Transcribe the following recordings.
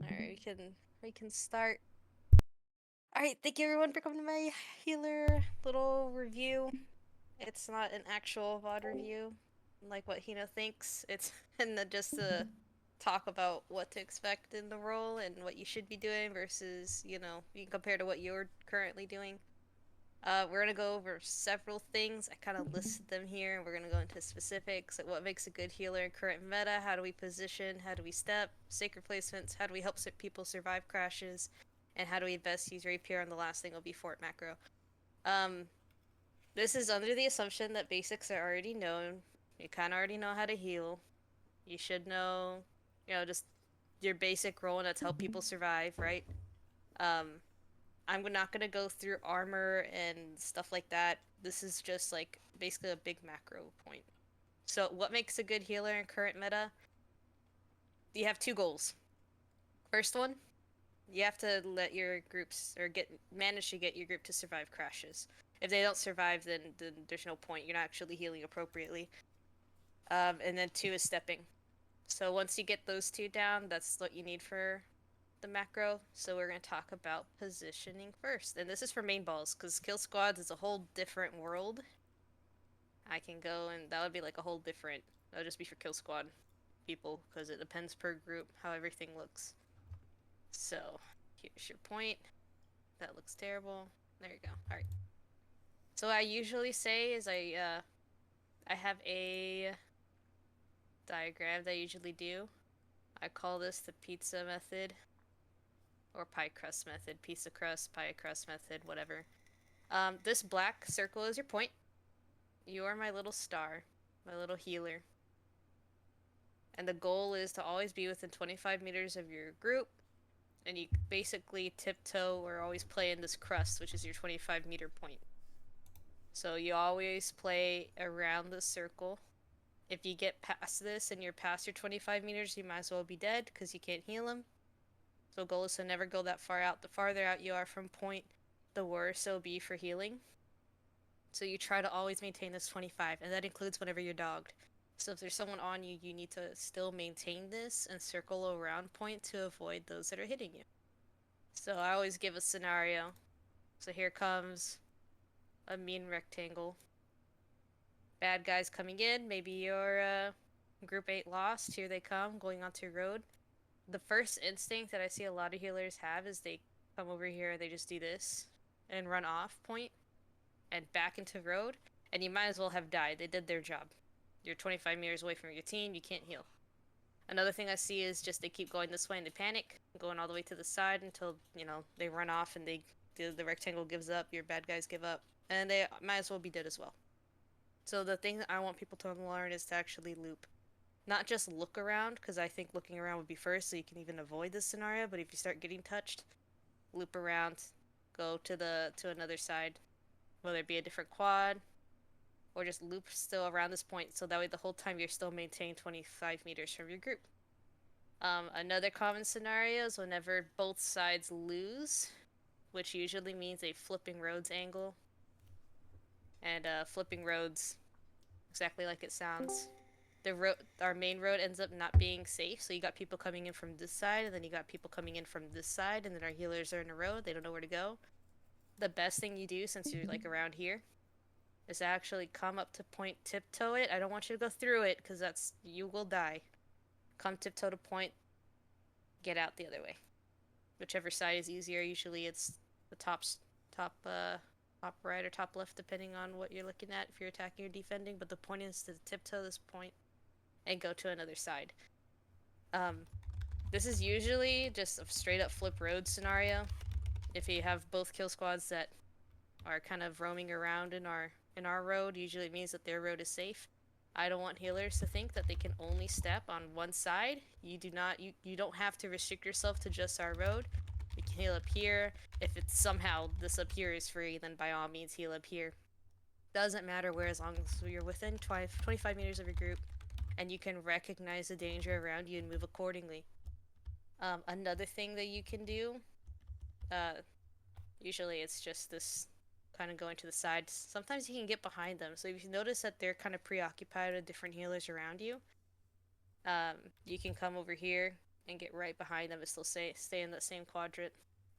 Alright, we can start. Alright, thank you everyone for coming to my healer little review. It's not an actual VOD review, like what Hino thinks. It's and then just to talk about what to expect in the role and what you should be doing versus, you can compare to what you're currently doing. We're gonna go over several things. I kind of listed them here. We're gonna go into specifics, like what makes a good healer in current meta, how do we position, how do we step, sacred placements, how do we help people survive crashes, and how do we best use rapier, and the last thing will be fort macro. Um, this is under the assumption that basics are already known. You kind of already know how to heal. You should know, just your basic role, and that's help people survive, right? Um, I'm not gonna go through armor and stuff like that. This is just like basically a big macro point. So, what makes a good healer in current meta? You have two goals. First one, you have to let your groups or manage to get your group to survive crashes. If they don't survive, then there's no point. You're not actually healing appropriately. And then two is stepping. So once you get those two down, that's what you need for the macro. So we're going to talk about positioning first. And this is for main balls, because kill squads is a whole different world. I can go and that would be like a whole different, that would just be for kill squad people, because it depends per group how everything looks. So here's your point. That looks terrible. There you go. Alright. So what I usually say is I have a diagram that I usually do. I call this the pizza method or pie crust method, pizza crust, pie crust method, whatever. This black circle is your point. You are my little star, my little healer. And the goal is to always be within 25 meters of your group. And you basically tiptoe or always play in this crust, which is your 25-meter point. So you always play around the circle. If you get past this and you're past your 25 meters, you might as well be dead because you can't heal them. So goal is to never go that far out. The farther out you are from point, the worse it'll be for healing. So you try to always maintain this 25, and that includes whenever you're dogged. So if there's someone on you, you need to still maintain this and circle around point to avoid those that are hitting you. So I always give a scenario. So here comes a mean rectangle. Bad guys coming in. Maybe your group 8 lost. Here they come, going onto road. The first instinct that I see a lot of healers have is they come over here, they just do this and run off point and back into road, and you might as well have died. They did their job. You're 25 meters away from your team, you can't heal. Another thing I see is just they keep going this way and they panic, going all the way to the side until, they run off and the rectangle gives up, your bad guys give up, and they might as well be dead as well. So the thing that I want people to learn is to actually loop. Not just look around, because I think looking around would be first so you can even avoid this scenario, but if you start getting touched, loop around, go to another side, whether it be a different quad, or just loop still around this point, so that way the whole time you're still maintaining 25 meters from your group. Another common scenario is whenever both sides lose, which usually means a flipping roads angle. And flipping roads, exactly like it sounds. Our main road ends up not being safe, so you got people coming in from this side, and then you got people coming in from this side, and then our healers are in a row, they don't know where to go. The best thing you do, since you're like around here, is to actually come up to point, tiptoe it. I don't want you to go through it, because you will die. Come tiptoe to point, get out the other way. Whichever side is easier, usually it's the top top right or top left, depending on what you're looking at, if you're attacking or defending, but the point is to tiptoe this point and go to another side. Um, this is usually just a straight up flip road scenario. If you have both kill squads that are kind of roaming around in our road, usually it means that their road is safe. I don't want healers to think that they can only step on one side. You don't have to restrict yourself to just our road. You can heal up here. If it's somehow this up here is free, then by all means heal up here. Doesn't matter where, as long as you're within 25 meters of your group and you can recognize the danger around you and move accordingly. Another thing that you can do, uh, usually it's just this kind of going to the side. Sometimes you can get behind them. So if you notice that they're kind of preoccupied with different healers around you, you can come over here, and get right behind them and still stay in that same quadrant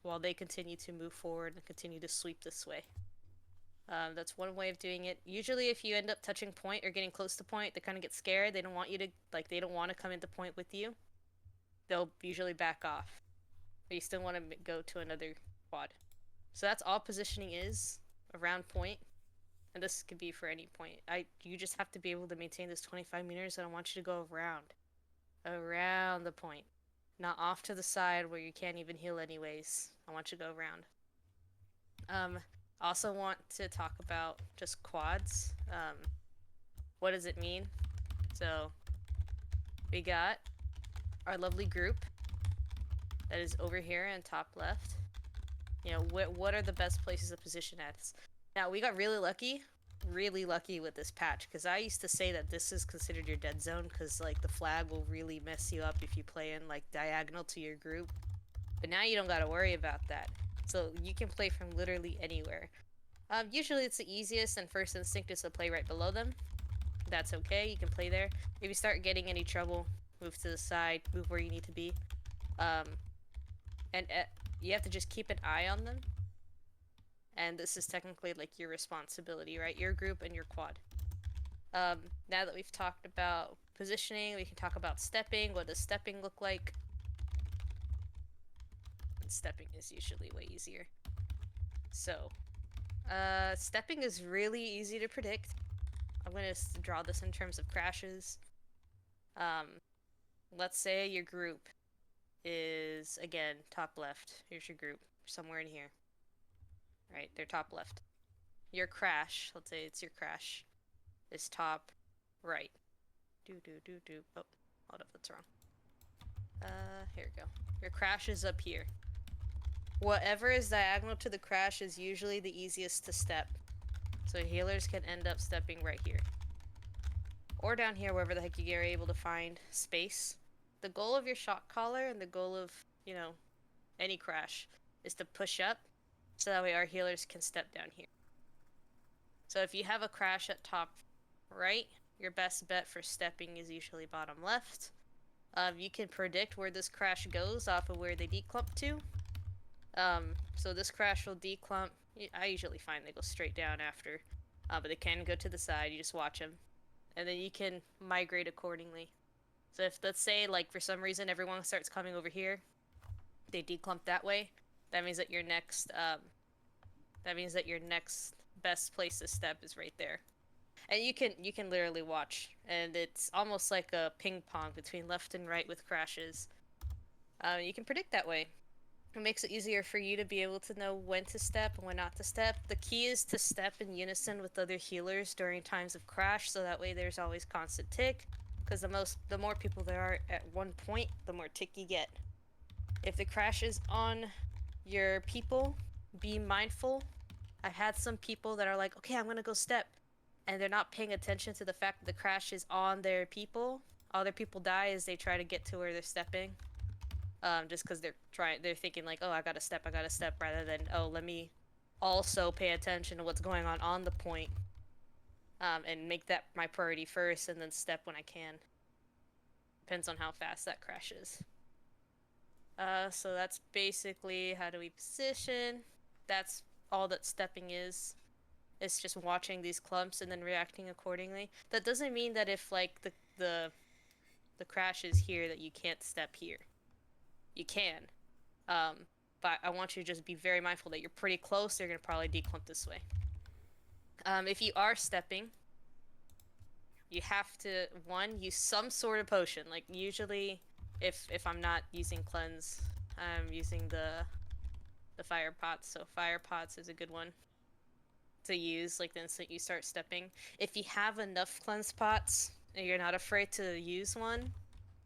while they continue to move forward and continue to sweep this way. That's one way of doing it. Usually, if you end up touching point or getting close to point, they kind of get scared. They don't want you to, like, they don't want to come into point with you. They'll usually back off. But you still want to go to another quad. So that's all positioning is around point. And this could be for any point. You just have to be able to maintain this 25 meters, and I want you to go around the point, not off to the side where you can't even heal anyways. I want you to go around. Also want to talk about just quads. What does it mean? So we got our lovely group that is over here in top left. You know, what are the best places to position at? Now, we got really lucky with this patch, because I used to say that this is considered your dead zone, because, like, the flag will really mess you up if you play in, like, diagonal to your group. But now you don't gotta worry about that. So you can play from literally anywhere. Usually it's the easiest, and first instinct is to play right below them. That's okay, you can play there. If you start getting any trouble, move to the side, move where you need to be. And you have to just keep an eye on them. And this is technically like your responsibility, right? Your group and your quad. Now that we've talked about positioning, we can talk about stepping. What does stepping look like? And stepping is usually way easier. So, stepping is really easy to predict. I'm gonna draw this in terms of crashes. Let's say your group is, again, top left. Here's your group, somewhere in here. Right, they're top left. Your crash, let's say it's your crash, is top right. Oh, hold up, that's wrong. Here we go. Your crash is up here. Whatever is diagonal to the crash is usually the easiest to step. So healers can end up stepping right here. Or down here, wherever the heck you are able to find space. The goal of your shot caller and the goal of, you know, any crash is to push up, so that way our healers can step down here. So if you have a crash at top right, your best bet for stepping is usually bottom left. You can predict where this crash goes off of where they declump to. So this crash will declump. I usually find they go straight down after, but they can go to the side. You just watch them, and then you can migrate accordingly. So if, let's say, like, for some reason everyone starts coming over here, they declump that way. That means that your next best place to step is right there. And you can literally watch, and it's almost like a ping pong between left and right with crashes. You can predict that way. It makes it easier for you to be able to know when to step and when not to step. The key is to step in unison with other healers during times of crash, so that way there's always constant tick. Because the more people there are at one point, the more tick you get. If the crash is on your people, be mindful. I've had some people that are like, okay, I'm gonna go step, and they're not paying attention to the fact that the crash is on their people. All their people die as they try to get to where they're stepping. Just because they're thinking like, oh, I gotta step, rather than, oh, let me also pay attention to what's going on the point, and make that my priority first, and then step when I can. Depends on how fast that crashes. So that's basically how do we position. That's all that stepping is. It's just watching these clumps and then reacting accordingly. That doesn't mean that if, like, the crash is here, that you can't step here. You can. But I want you to just be very mindful that you're pretty close. They're gonna probably declump this way. If you are stepping, you have to, one, use some sort of potion. Like, usually, if I'm not using cleanse, I'm using the fire pots. So fire pots is a good one to use, like, the instant you start stepping. If you have enough cleanse pots and you're not afraid to use one,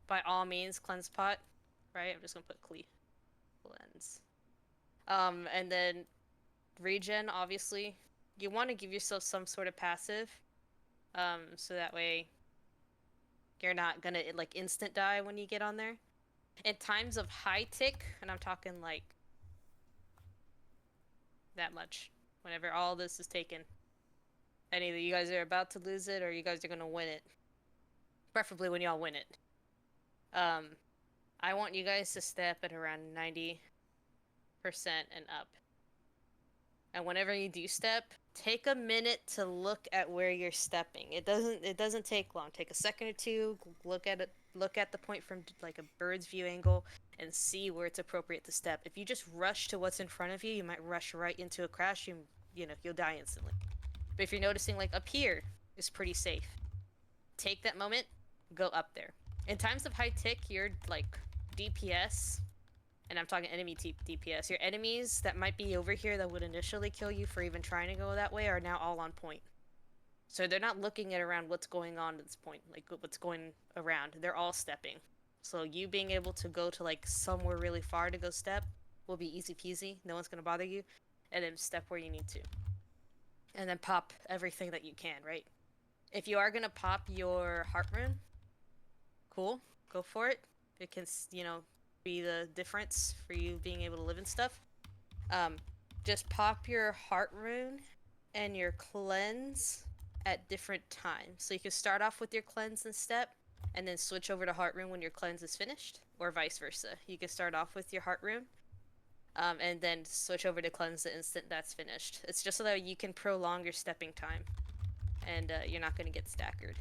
by all means, cleanse pot. Right? I'm just gonna put cleanse. And then regen, obviously. You want to give yourself some sort of passive, so that way you're not gonna, like, instant die when you get on there. In times of high tick, and I'm talking like that much, whenever all this is taken, and either you guys are about to lose it or you guys are gonna win it. Preferably when y'all win it. I want you guys to step at around 90% and up. And whenever you do step, take a minute to look at where you're stepping. It doesn't take long. Take a second or two, look at it, look at the point from like a bird's view angle and see where it's appropriate to step. If you just rush to what's in front of you, you might rush right into a crash. You'll die instantly. But if you're noticing like up here is pretty safe, take that moment, go up there. In times of high tick, your like DPS, and I'm talking enemy DPS, your enemies that might be over here that would initially kill you for even trying to go that way are now all on point. So they're not looking at around what's going on at this point, like what's going around. They're all stepping. So you being able to go to like somewhere really far to go step will be easy peasy. No one's gonna bother you. And then step where you need to. And then pop everything that you can, right? If you are gonna pop your heart rune, cool, go for it. It can, be the difference for you being able to live and stuff. Um, just pop your heart rune and your cleanse at different times. So you can start off with your cleanse and step, and then switch over to heart rune when your cleanse is finished, or vice versa. You can start off with your heart rune, and then switch over to cleanse the instant that's finished. It's just so that you can prolong your stepping time, and you're not going to get staggered.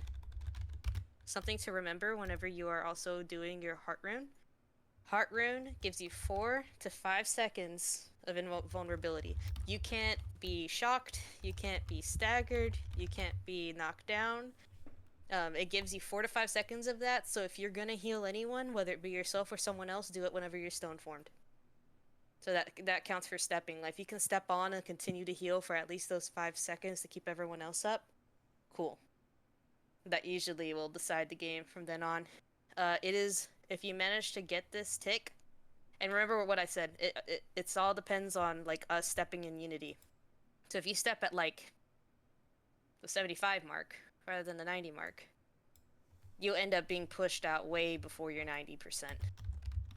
Something to remember whenever you are also doing your heart rune. Heart rune gives you 4 to 5 seconds of invulnerability. You can't be shocked, you can't be staggered, you can't be knocked down. It gives you 4 to 5 seconds of that, so if you're gonna heal anyone, whether it be yourself or someone else, do it whenever you're stone formed. So that counts for stepping. Like, if you can step on and continue to heal for at least those 5 seconds to keep everyone else up, cool. That usually will decide the game from then on. It is, if you manage to get this tick, and remember what I said, it's all depends on like us stepping in unity. So if you step at like the 75 mark rather than the 90 mark, you'll end up being pushed out way before your 90%.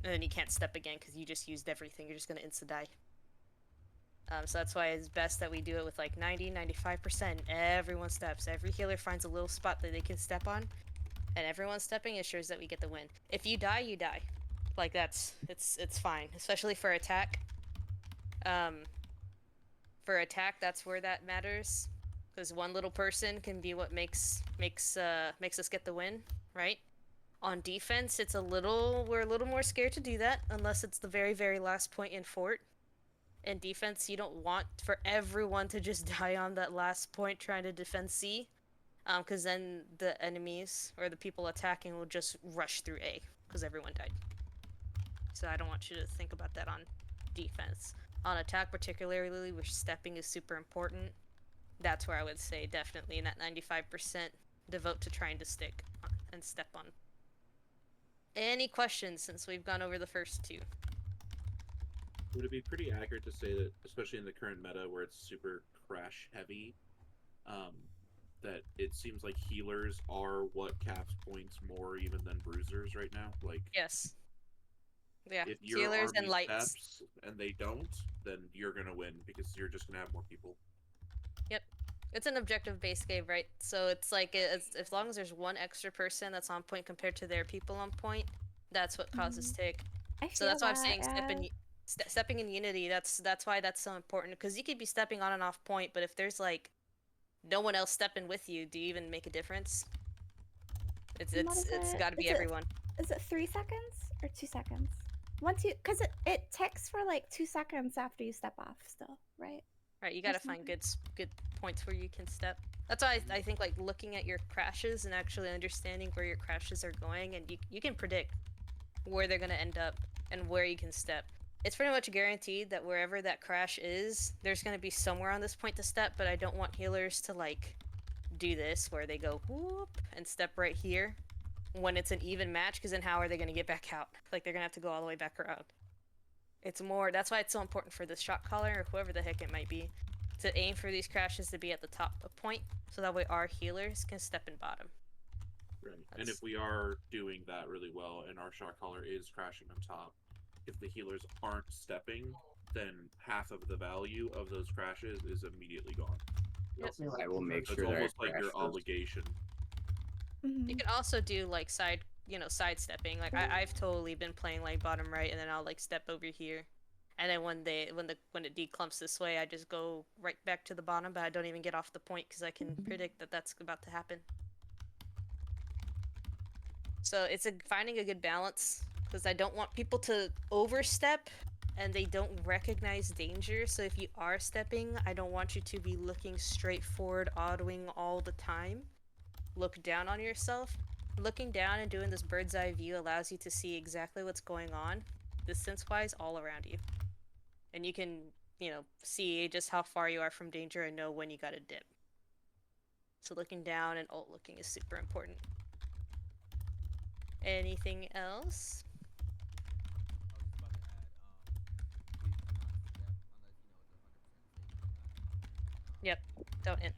And then you can't step again because you just used everything. You're just gonna insta-die. So that's why it's best that we do it with like 90-95%. Everyone steps. Every healer finds a little spot that they can step on, and everyone stepping ensures that we get the win. If you die, you die. Like, it's fine, especially for attack. For attack, that's where that matters, because one little person can be what makes us get the win, right? On defense, we're a little more scared to do that unless it's the very, very last point in fort. In defense, you don't want for everyone to just die on that last point trying to defend C, because then the enemies or the people attacking will just rush through A because everyone died. So I don't want you to think about that on defense. On attack, particularly, where stepping is super important, that's where I would say definitely in that 95% devote to trying to stick and step on. Any questions since we've gone over the first two? Would it be pretty accurate to say that, especially in the current meta where it's super crash heavy, um, that it seems like healers are what caps points more even than bruisers right now? Like, Yes. Yeah, if your healers and army lights. steps and they don't, then you're gonna win because you're just gonna have more people. Yep. It's an objective-based game, right? So it's like, as long as there's one extra person that's on point compared to their people on point, that's what causes tick. I So feel that's why I'm that, saying yeah. stepping in unity. That's why that's so important, because you could be stepping on and off point, but if there's like no one else stepping with you, do you even make a difference? It's And what it's is it's it? got to be everyone. Is it 3 seconds or 2 seconds? Once you, because it ticks for like 2 seconds after you step off still, right? Right, you gotta find good points where you can step. That's why I think like looking at your crashes and actually understanding where your crashes are going, and you can predict where they're gonna end up and where you can step. It's pretty much guaranteed that wherever that crash is, there's gonna be somewhere on this point to step, but I don't want healers to like do this where they go whoop and step right here when it's an even match, because then how are they gonna get back out? Like, they're gonna have to go all the way back around. It's more, that's why it's so important for the shot caller or whoever the heck it might be to aim for these crashes to be at the top of point, so that way our healers can step in bottom. Right. And if we are doing that really well and our shot caller is crashing on top, if the healers aren't stepping, then half of the value of those crashes is immediately gone. Yep. I will make So sure it's that I almost like crash your those. obligation. You can also do like side sidestepping. Like I've totally been playing like bottom right, and then I'll like step over here, and then when it declumps this way, I just go right back to the bottom, but I don't even get off the point because I can predict that that's about to happen. So it's finding a good balance because I don't want people to overstep and they don't recognize danger. So if you are stepping, I don't want you to be looking straight forward, autoing all the time. Look down on yourself. Looking down and doing this bird's eye view allows you to see exactly what's going on, distance-wise, all around you. And you can, see just how far you are from danger and know when you gotta dip. So looking down and alt looking is super important. Anything else? Yep. Don't in.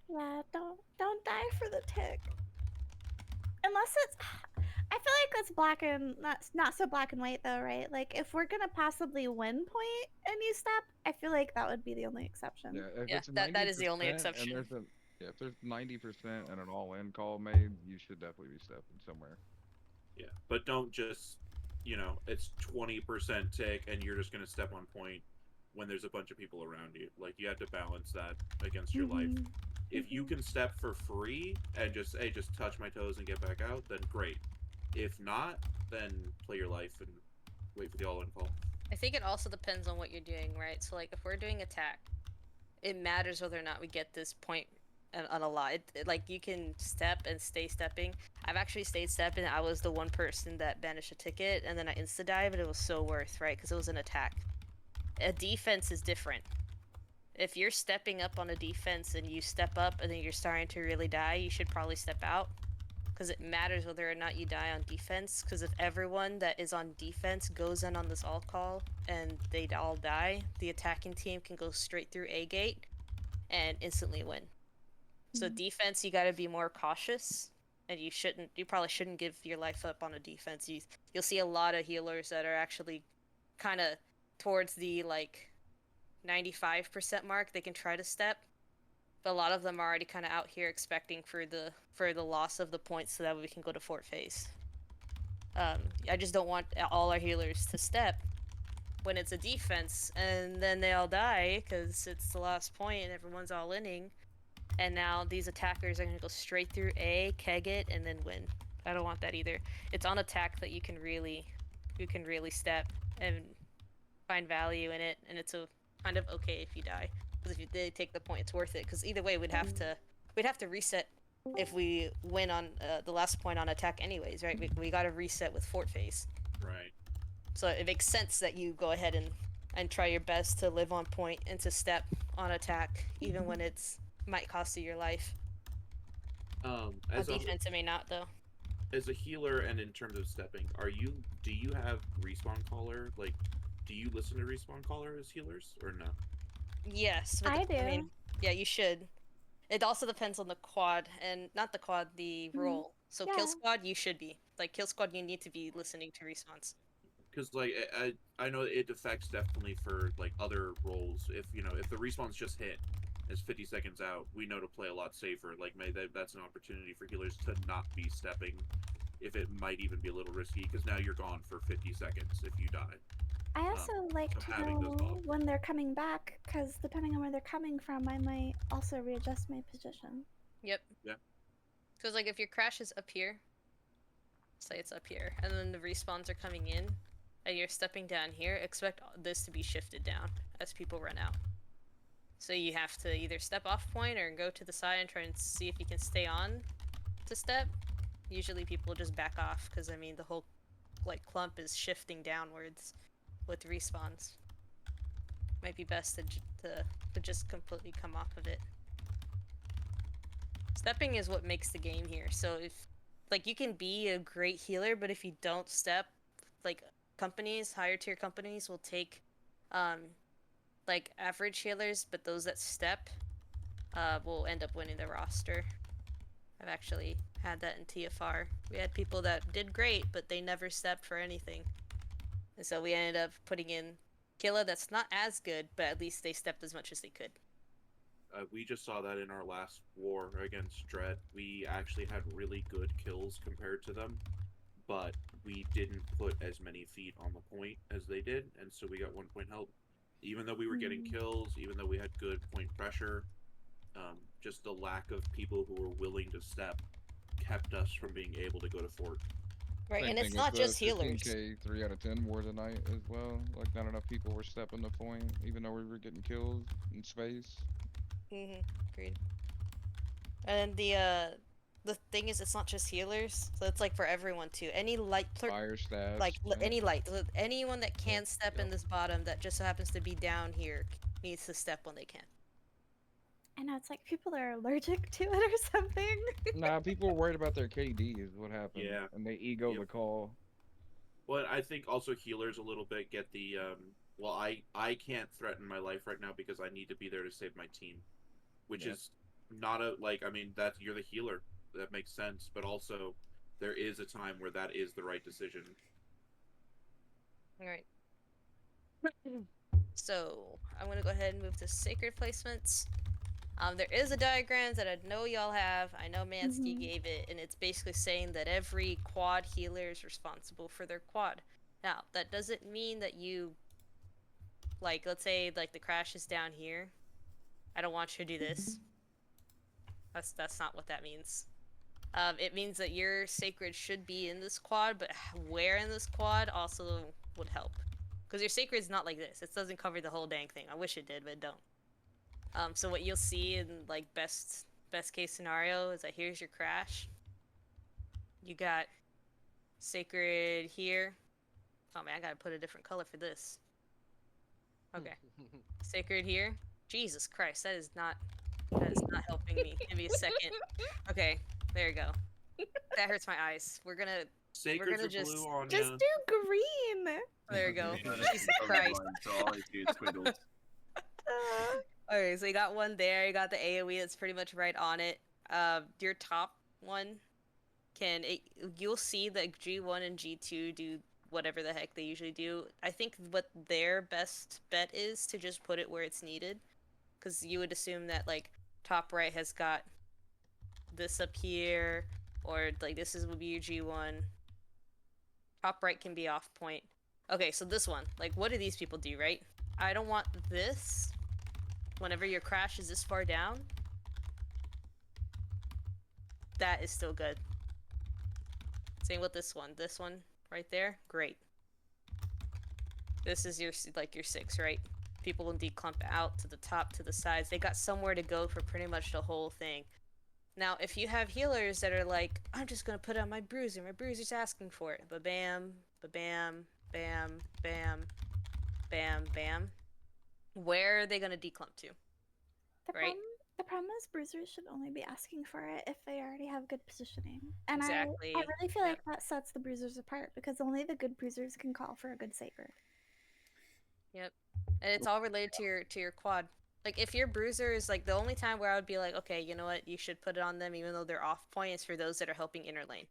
Yeah, don't die for the tick. Unless it's I feel like it's black and not so black and white though, right? Like if we're gonna possibly win point and you step, I feel like that would be the only exception. Yeah, if Yeah, it's that is the only 90% and exception. if there's 90% and an all-in call made, you should definitely be stepping somewhere. Yeah, but don't just, it's 20% tick and you're just gonna step on point when there's a bunch of people around you. Like you have to balance that against your life. Mm-hmm. If you can step for free and just touch my toes and get back out, then great. If not, then play your life and wait for the all-in call. I think it also depends on what you're doing, right? So like if we're doing attack, it matters whether or not we get this point on a lot. Like you can step and stay stepping. I've actually stayed stepping. I was the one person that banished a ticket, and then I insta dive, and it was so worth, right? Because it was an attack. A defense is different. If you're stepping up on a defense and you step up and then you're starting to really die, you should probably step out. Because it matters whether or not you die on defense. Because if everyone that is on defense goes in on this all call and they all die, the attacking team can go straight through A gate and instantly win. So defense, you got to be more cautious, and you probably shouldn't give your life up on a defense. You'll see a lot of healers that are actually kind of towards the like 95% mark. They can try to step, but a lot of them are already kind of out here expecting for the loss of the points so that we can go to fort phase. I just don't want all our healers to step when it's a defense and then they all die because it's the last point and everyone's all inning. And now these attackers are going to go straight through A, keg it, and then win. I don't want that either. It's on attack that you can really step and find value in it, and it's kind of okay if you die. Because if you did take the point, it's worth it. Because either way, we'd have to reset if we win on the last point on attack anyways, right? We got to reset with fort phase. Right. So it makes sense that you go ahead and try your best to live on point and to step on attack, even when it's might cost you your life. As On defense, it may not though. as a healer and in terms of stepping, do you have respawn caller? Like, do you listen to respawn caller as healers or no? Yes, but I do. I mean, yeah, you should. It also depends on the quad and not the quad, the role. So Yeah. kill squad, you should be like kill squad. You need to be listening to respawns. Because like I know it affects definitely for like other roles. If if the respawn's just hit, it's 50 seconds out. We know to play a lot safer. Like that's an opportunity for healers to not be stepping, if it might even be a little risky. Because now you're gone for 50 seconds if you die. I also like so to having those know dogs. when they're coming back, because depending on where they're coming from, I might also readjust my position. Yep. Yeah. Because like if your crash is up here, say it's up here, and then the respawns are coming in, and you're stepping down here, expect this to be shifted down as people run out. So you have to either step off point or go to the side and try and see if you can stay on to step. Usually people just back off because I mean the whole like clump is shifting downwards with respawns. Might be best to just completely come off of it. Stepping is what makes the game here. So if like you can be a great healer, but if you don't step, like companies, higher tier companies will take like average healers, but those that step will end up winning the roster. I've actually had that in TFR. We had people that did great, but they never stepped for anything. And so we ended up putting in Killa that's not as good, but at least they stepped as much as they could. We just saw that in our last war against Dread. We actually had really good kills compared to them, but we didn't put as many feet on the point as they did, and so we got 1 point help. Even though we were getting Mm. kills, even though we had good point pressure, just the lack of people who were willing to step kept us from being able to go to fort. Right, Same and thing it's with not the just healers. 15K 3 out of 10 war tonight as well. Like not enough people were stepping the point, even though we were getting kills in space. Agreed. And the thing is, it's not just healers, so it's like for everyone too. Any light clerk, Fire stabs. like Yeah. any light, so anyone that Yep. can step in Yep. this bottom that just so happens to be down here needs to step when they can. I know it's like people are allergic to it or something. Nah, people were worried about their KD is what happened, Yeah. and they ego Yep. the call. Well, I think also healers a little bit get the well, I can't threaten my life right now because I need to be there to save my team, which Yep. is not a like I mean that you're the healer. That makes sense, but also there is a time where that is the right decision. All right. So I'm gonna go ahead and move to sacred placements. There is a diagram that I know y'all have. I know Mansky Mhm. gave it, and it's basically saying that every quad healer is responsible for their quad. Now, that doesn't mean that you, like, let's say, like, the crash is down here. I don't want you to do this. That's not what that means. It means that your sacred should be in this quad, but where in this quad also would help. Because your sacred's not like this. It doesn't cover the whole dang thing. I wish it did, but it don't. So what you'll see in like best case scenario is that here's your crash. You got sacred here. Oh man, I gotta put a different color for this. Okay, sacred here. Jesus Christ, that is not helping me. Give me a second. Okay, there you go. That hurts my eyes. We're Sacreds gonna are blue, just Just Anya. do green. there you go. Yeah, Jesus I'm Christ. blind, so all I see is squiggles. Okay, so you got one there. You got the AOE that's pretty much right on it. Your top one you'll see that G1 and G2 do whatever the heck they usually do. I think what their best bet is to just put it where it's needed, because you would assume that like top right has got this up here, or like this is would be your G1. Top right can be off point. Okay, so this one, like what do these people do, right? I don't want this. Whenever your crash is this far down, that is still good. Same with this one. This one right there, great. This is your like your 6, right? People will declump out to the top, to the sides. They got somewhere to go for pretty much the whole thing. Now, if you have healers that are like, I'm just gonna put on my bruiser. My bruiser's asking for it. Ba bam, ba bam, bam, bam, bam, bam. Where are they gonna declump to? The Right? problem, the problem is bruisers should only be asking for it if they already have good positioning. And I Exactly. really feel Yep. like that sets the bruisers apart because only the good bruisers can call for a good sacred. Yep. And it's all related to your quad. Like if your bruiser is like the only time where I would be like, okay, you know what, you should put it on them even though they're off point is for those that are helping inner lane.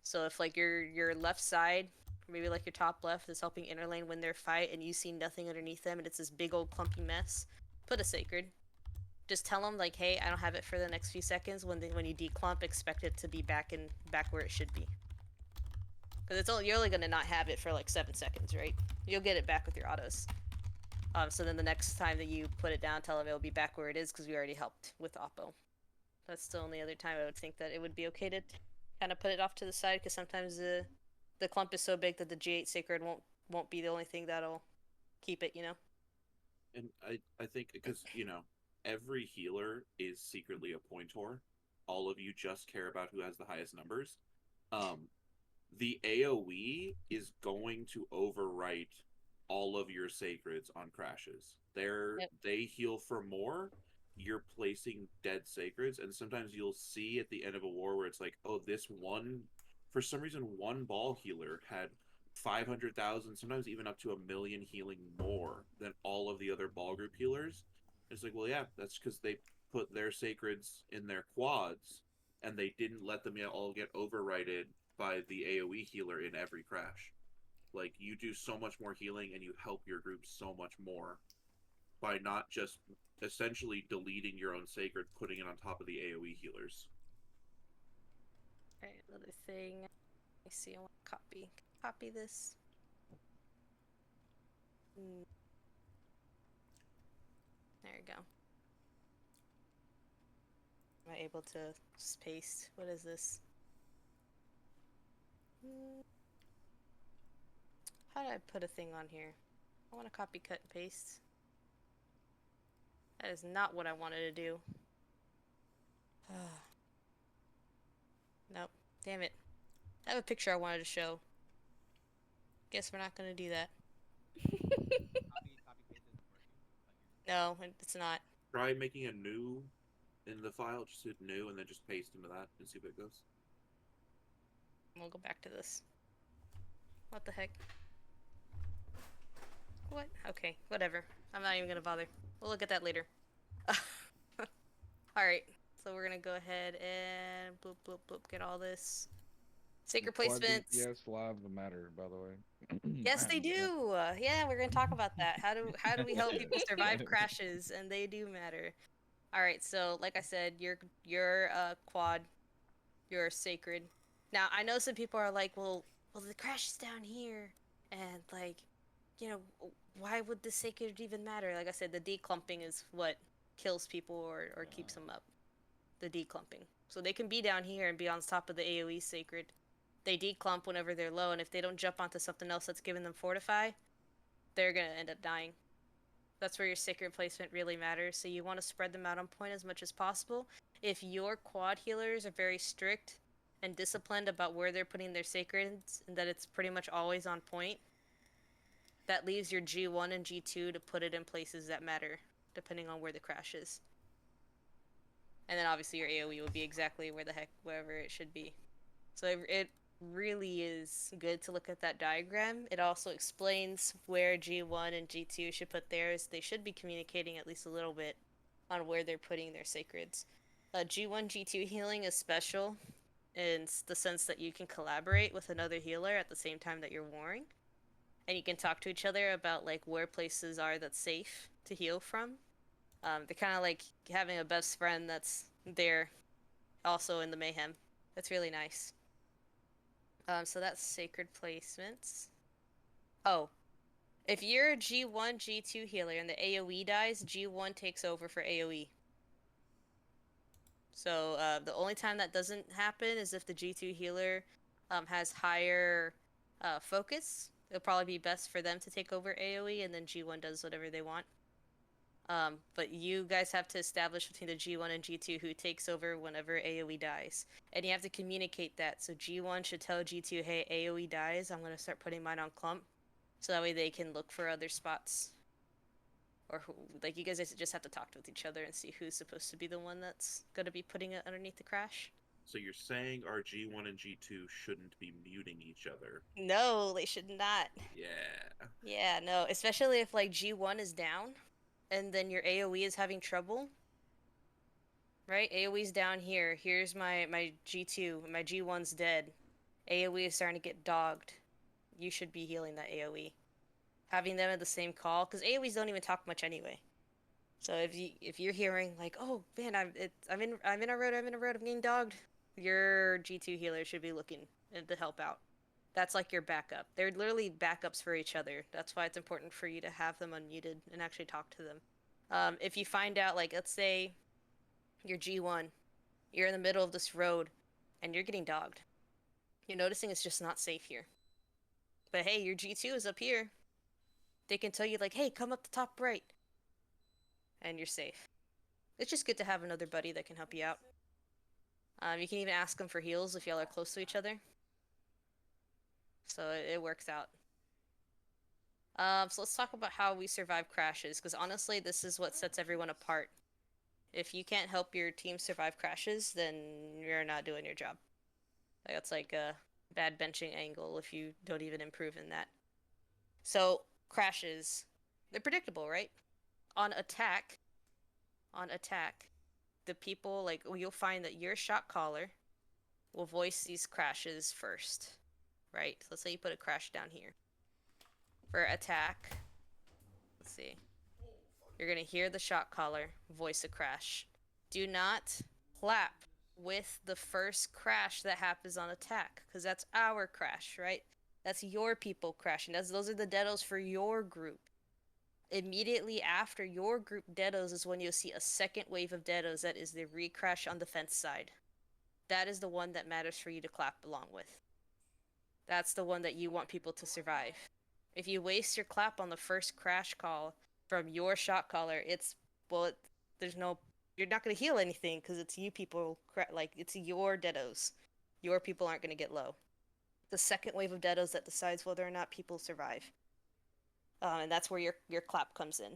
So if like your left side, maybe like your top left is helping inner lane win their fight and you see nothing underneath them and it's this big old clumpy mess, put a sacred. Just tell them like, hey, I don't have it for the next few seconds. When you declump, expect it to be back where it should be. Because you're only gonna not have it for like 7 seconds, right? You'll get it back with your autos. So then the next time that you put it down, tell them it'll be back where it is because we already helped with Oppo. That's the only other time I would think that it would be okay to kind of put it off to the side because sometimes the clump is so big that the G8 Sacred won't be the only thing that'll keep it, you know? And I think because every healer is secretly a pointor. All of you just care about who has the highest numbers. Um, the AOE is going to overwrite all of your sacreds on crashes. Yep. They heal for more. You're placing dead sacreds, and sometimes you'll see at the end of a war where it's like, oh, this one, for some reason, one ball healer had 500,000, sometimes even up to 1 million healing more than all of the other ball group healers. It's like, well, yeah, that's because they put their sacreds in their quads, and they didn't let them all get overridden by the AoE healer in every crash. Like you do so much more healing and you help your group so much more. by not just essentially deleting your own sacred, putting it on top of the AoE healers. Alright, another thing. Let me see, I want to copy this. There you go. Am I able to just paste? What is this? How do I put a thing on here? I want to copy, cut, and paste. That is not what I wanted to do. Nope. Damn it. I have a picture I wanted to show. Guess we're not gonna do that. No, it's not. Try making a new in the file, just hit new and then just paste into that and see if it goes. We'll go back to this. What the heck? What? Okay, whatever. I'm not even gonna bother. We'll look at that later. Alright, so we're gonna go ahead and bloop, bloop, bloop, get all this. Sacred Quad placements. DPS lives matter, by the way. Yes, they do. Yeah, we're gonna talk about that. How do we help people survive crashes? And they do matter. All right, so like I said, you're quad, you're sacred. Now I know some people are like, well, the crash is down here, and like, you know, why would the sacred even matter? Like I said, the declumping is what kills people or keeps them up. The declumping, so they can be down here and be on top of the AOE sacred. They declump whenever they're low, and if they don't jump onto something else that's giving them fortify, they're gonna end up dying. That's where your sacred placement really matters. So you want to spread them out on point as much as possible. If your quad healers are very strict and disciplined about where they're putting their sacreds, and that it's pretty much always on point, that leaves your G1 and G2 to put it in places that matter, depending on where the crash is. And then obviously your AoE will be exactly wherever it should be. So it really is good to look at that diagram. It also explains where G1 and G2 should put theirs. They should be communicating at least a little bit on where they're putting their sacreds. G1, G2 healing is special in the sense that you can collaborate with another healer at the same time that you're warring. And you can talk to each other about like where places are that's safe to heal from. They're kind of like having a best friend that's there also in the mayhem. That's really nice. So that's sacred placements. Oh, if you're a G1, G2 healer and the AoE dies, G1 takes over for AoE. So the only time that doesn't happen is if the G2 healer has higher focus. It'll probably be best for them to take over AoE, and then G1 does whatever they want. But you guys have to establish between the G1 and G2 who takes over whenever AoE dies. And you have to communicate that. So G1 should tell G2, hey, AoE dies, I'm going to start putting mine on clump. So that way they can look for other spots. Or, like, you guys just have to talk with each other and see who's supposed to be the one that's going to be putting it underneath the crash. So you're saying our G1 and G2 shouldn't be muting each other? No, they should not. Yeah. Yeah, no. Especially if, like, G1 is down and then your AoE is having trouble. Right? AoE's down here. Here's my G2. My G1's dead. AoE is starting to get dogged. You should be healing that AoE. Having them in the same call, because AoEs don't even talk much anyway. So if you're hearing like, oh man, I'm in a road, I'm getting dogged, your G2 healer should be looking to help out. That's like your backup. They're literally backups for each other. That's why it's important for you to have them unmuted and actually talk to them. If you find out, like, let's say you're G1, you're in the middle of this road, and you're getting dogged. You're noticing it's just not safe here. But hey, your G2 is up here. They can tell you, like, hey, come up the top right. And you're safe. It's just good to have another buddy that can help you out. You can even ask them for heals if y'all are close to each other. So it works out. So let's talk about how we survive crashes, because honestly, this is what sets everyone apart. If you can't help your team survive crashes, then you're not doing your job. That's like a bad benching angle if you don't even improve in that. So, crashes. They're predictable, right? On attack, the people, like, you'll find that your shot caller will voice these crashes first, right? So let's say you put a crash down here. For attack, let's see. You're gonna hear the shot caller voice a crash. Do not clap with the first crash that happens on attack, because that's our crash, right? That's your people crashing. Those are the deados for your group. Immediately after your group deados is when you'll see a second wave of deados that is the recrash on the fence side. That is the one that matters for you to clap along with. That's the one that you want people to survive. If you waste your clap on the first crash call from your shot caller, there's no, you're not going to heal anything because it's you people, like, it's your deados. Your people aren't going to get low. The second wave of deados that decides whether or not people survive. And that's where your clap comes in.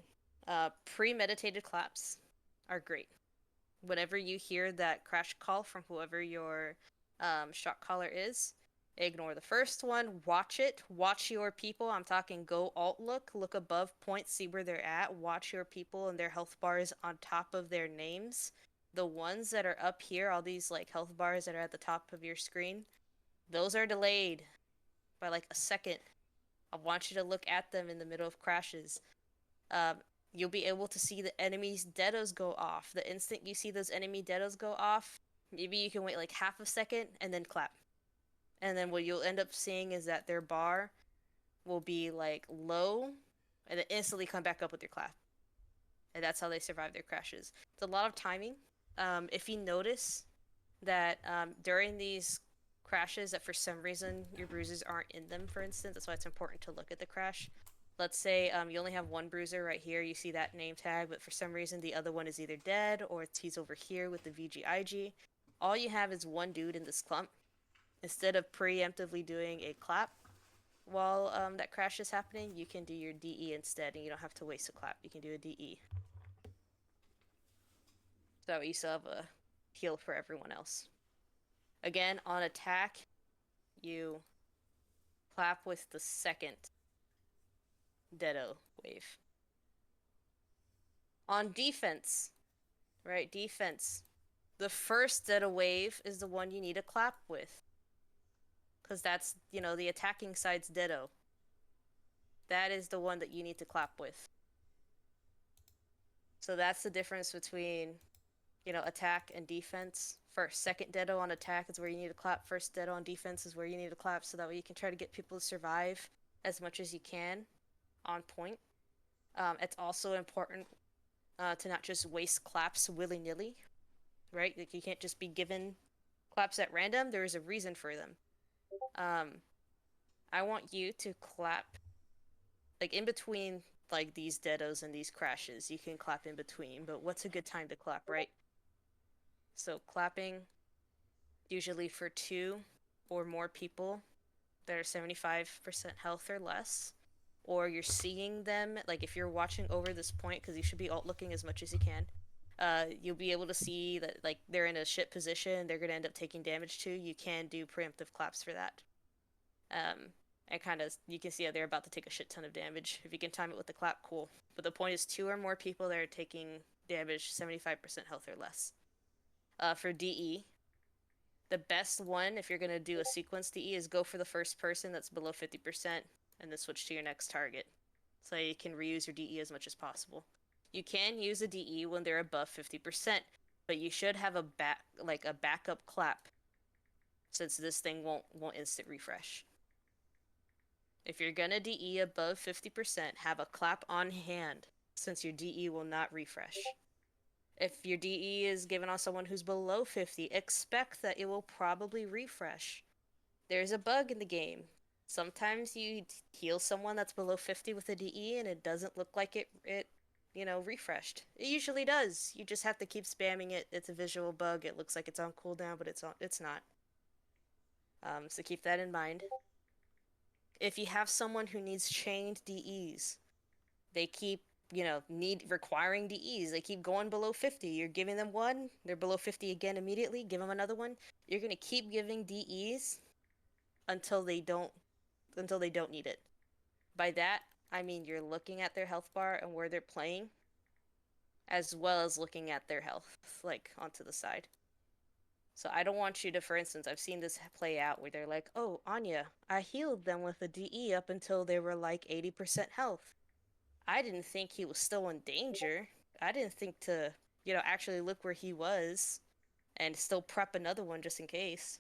Premeditated claps are great. Whenever you hear that crash call from whoever your shot caller is, ignore the first one, watch it, watch your people. I'm talking go alt look above points, see where they're at, watch your people and their health bars on top of their names. The ones that are up here, all these like health bars that are at the top of your screen, those are delayed by like a second. I want you to look at them in the middle of crashes. Um, you'll be able to see the enemy's deados go off. The instant you see those enemy deados go off, maybe you can wait like half a second and then clap. And then what you'll end up seeing is that their bar will be like low and then instantly come back up with your clap. And that's how they survive their crashes. It's a lot of timing. If you notice that during these crashes that for some reason your bruises aren't in them, for instance, that's why it's important to look at the crash. Let's say you only have one bruiser right here, you see that name tag, but for some reason the other one is either dead or he's over here with the VGIG. All you have is one dude in this clump. Instead of preemptively doing a clap while that crash is happening, you can do your DE instead, and you don't have to waste a clap. You can do a DE. So you still have a heal for everyone else. Again, on attack, you clap with the second Deado wave. On defense, right? Defense. The first Deado wave is the one you need to clap with. Because that's, the attacking side's Deado. That is the one that you need to clap with. So that's the difference between, attack and defense. First, second Deado on attack is where you need to clap. First Deado on defense is where you need to clap, so that way you can try to get people to survive as much as you can on point. It's also important to not just waste claps willy-nilly, right? Like, you can't just be given claps at random. There is a reason for them. I want you to clap, like, in between, like, these deados and these crashes. You can clap in between, but what's a good time to clap, right? So clapping, usually for 2 or more people that are 75% health or less, or you're seeing them, like if you're watching over this point, because you should be alt looking as much as you can, you'll be able to see that like they're in a shit position, they're going to end up taking damage too. You can do preemptive claps for that. And kind of, you can see how they're about to take a shit ton of damage. If you can time it with the clap, cool. But the point is 2 or more people that are taking damage, 75% health or less. For DE, the best one, if you're going to do a sequence DE, is go for the first person that's below 50% and then switch to your next target. So you can reuse your DE as much as possible. You can use a DE when they're above 50%, but you should have a backup clap, since this thing won't instant refresh. If you're gonna DE above 50%, have a clap on hand, since your DE will not refresh. If your DE is given on someone who's below 50, expect that it will probably refresh. There's a bug in the game. Sometimes you heal someone that's below 50 with a DE and it doesn't look like it refreshed. It usually does. You just have to keep spamming it. It's a visual bug. It looks like it's on cooldown, but it's not. So keep that in mind. If you have someone who needs chained DEs, they keep, requiring DEs. They keep going below 50. You're giving them one, they're below 50 again immediately, give them another one. You're going to keep giving DEs until they don't need it. By that, I mean you're looking at their health bar and where they're playing, as well as looking at their health, like, onto the side. So I don't want you to, for instance, I've seen this play out where they're like, oh, Anya, I healed them with a DE up until they were like 80% health. I didn't think he was still in danger. I didn't think to, actually look where he was and still prep another one just in case.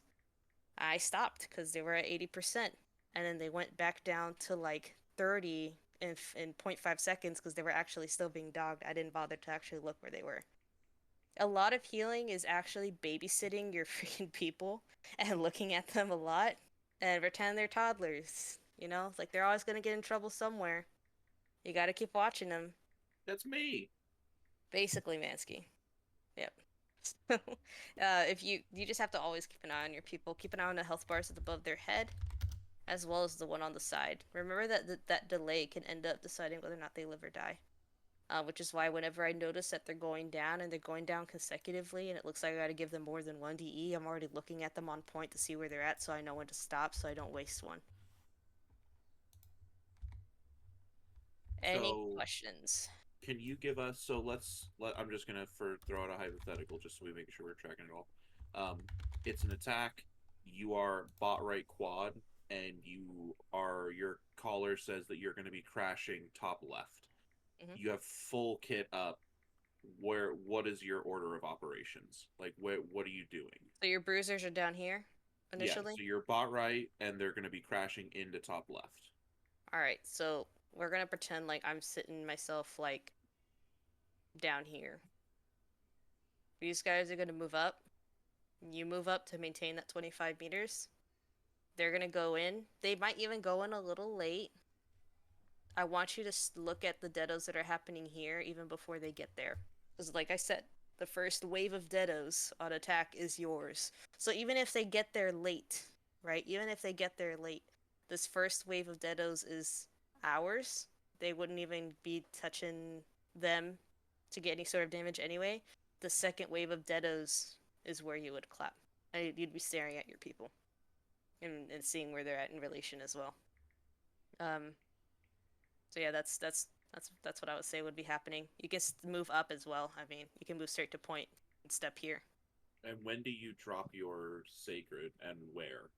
I stopped because they were at 80%. And then they went back down to like 30 in point 0.5 seconds because they were actually still being dogged. I didn't bother to actually look where they were. A lot of healing is actually babysitting your freaking people and looking at them a lot and pretend they're toddlers. It's like they're always going to get in trouble somewhere. You got to keep watching them. That's me. Basically, Mansky. Yep. If you just have to always keep an eye on your people. Keep an eye on the health bars that's above their head, as well as the one on the side. Remember that delay can end up deciding whether or not they live or die. Which is why whenever I notice that they're going down and they're going down consecutively, and it looks like I got to give them more than one DE, I'm already looking at them on point to see where they're at, so I know when to stop, so I don't waste one. Any So questions? can you give us so I'm just gonna for throw out a hypothetical just so we make sure we're tracking it all. It's an attack. You are bot right quad, and your caller says that you're going to be crashing top left. Hmm. You have full kit up. What is your order of operations? Like what are you doing? So your bruisers are down here, Yeah, initially? so you're bot right, and they're going to be crashing into top left. Alright, so we're gonna pretend like I'm sitting myself, like, down here. These guys are gonna move up. You move up to maintain that 25 meters. They're gonna go in. They might even go in a little late. I want you to look at the deados that are happening here even before they get there. Because, like I said, the first wave of deados on attack is yours. So even if they get there late, right? Even if they get there late, this first wave of deados is ours. They wouldn't even be touching them to get any sort of damage anyway. The second wave of deados is where you would clap. And you'd be staring at your people and seeing where they're at in relation as well. Um, so yeah, that's what I would say would be happening. You can move up as well. I mean, you can move straight to point and step here. And when do you drop your sacred and where?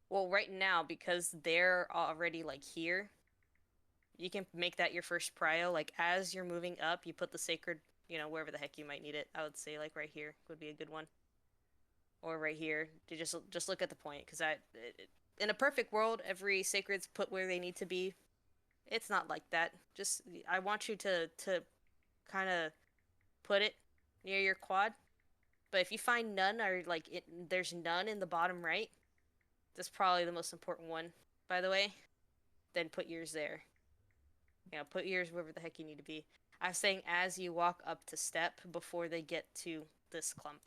Well, right now because they're already like here, you can make that your first prio. Like as you're moving up, you put the sacred, wherever the heck you might need it. I would say like right here would be a good one, or right here. To just look at the point because in a perfect world, every sacred's put where they need to be. It's not like that. Just I want you to kind of put it near your quad. But if you find none or like there's none in the bottom right, that's probably the most important one, by the way. Then put yours there. Put yours wherever the heck you need to be. I'm saying as you walk up to step before they get to this clump.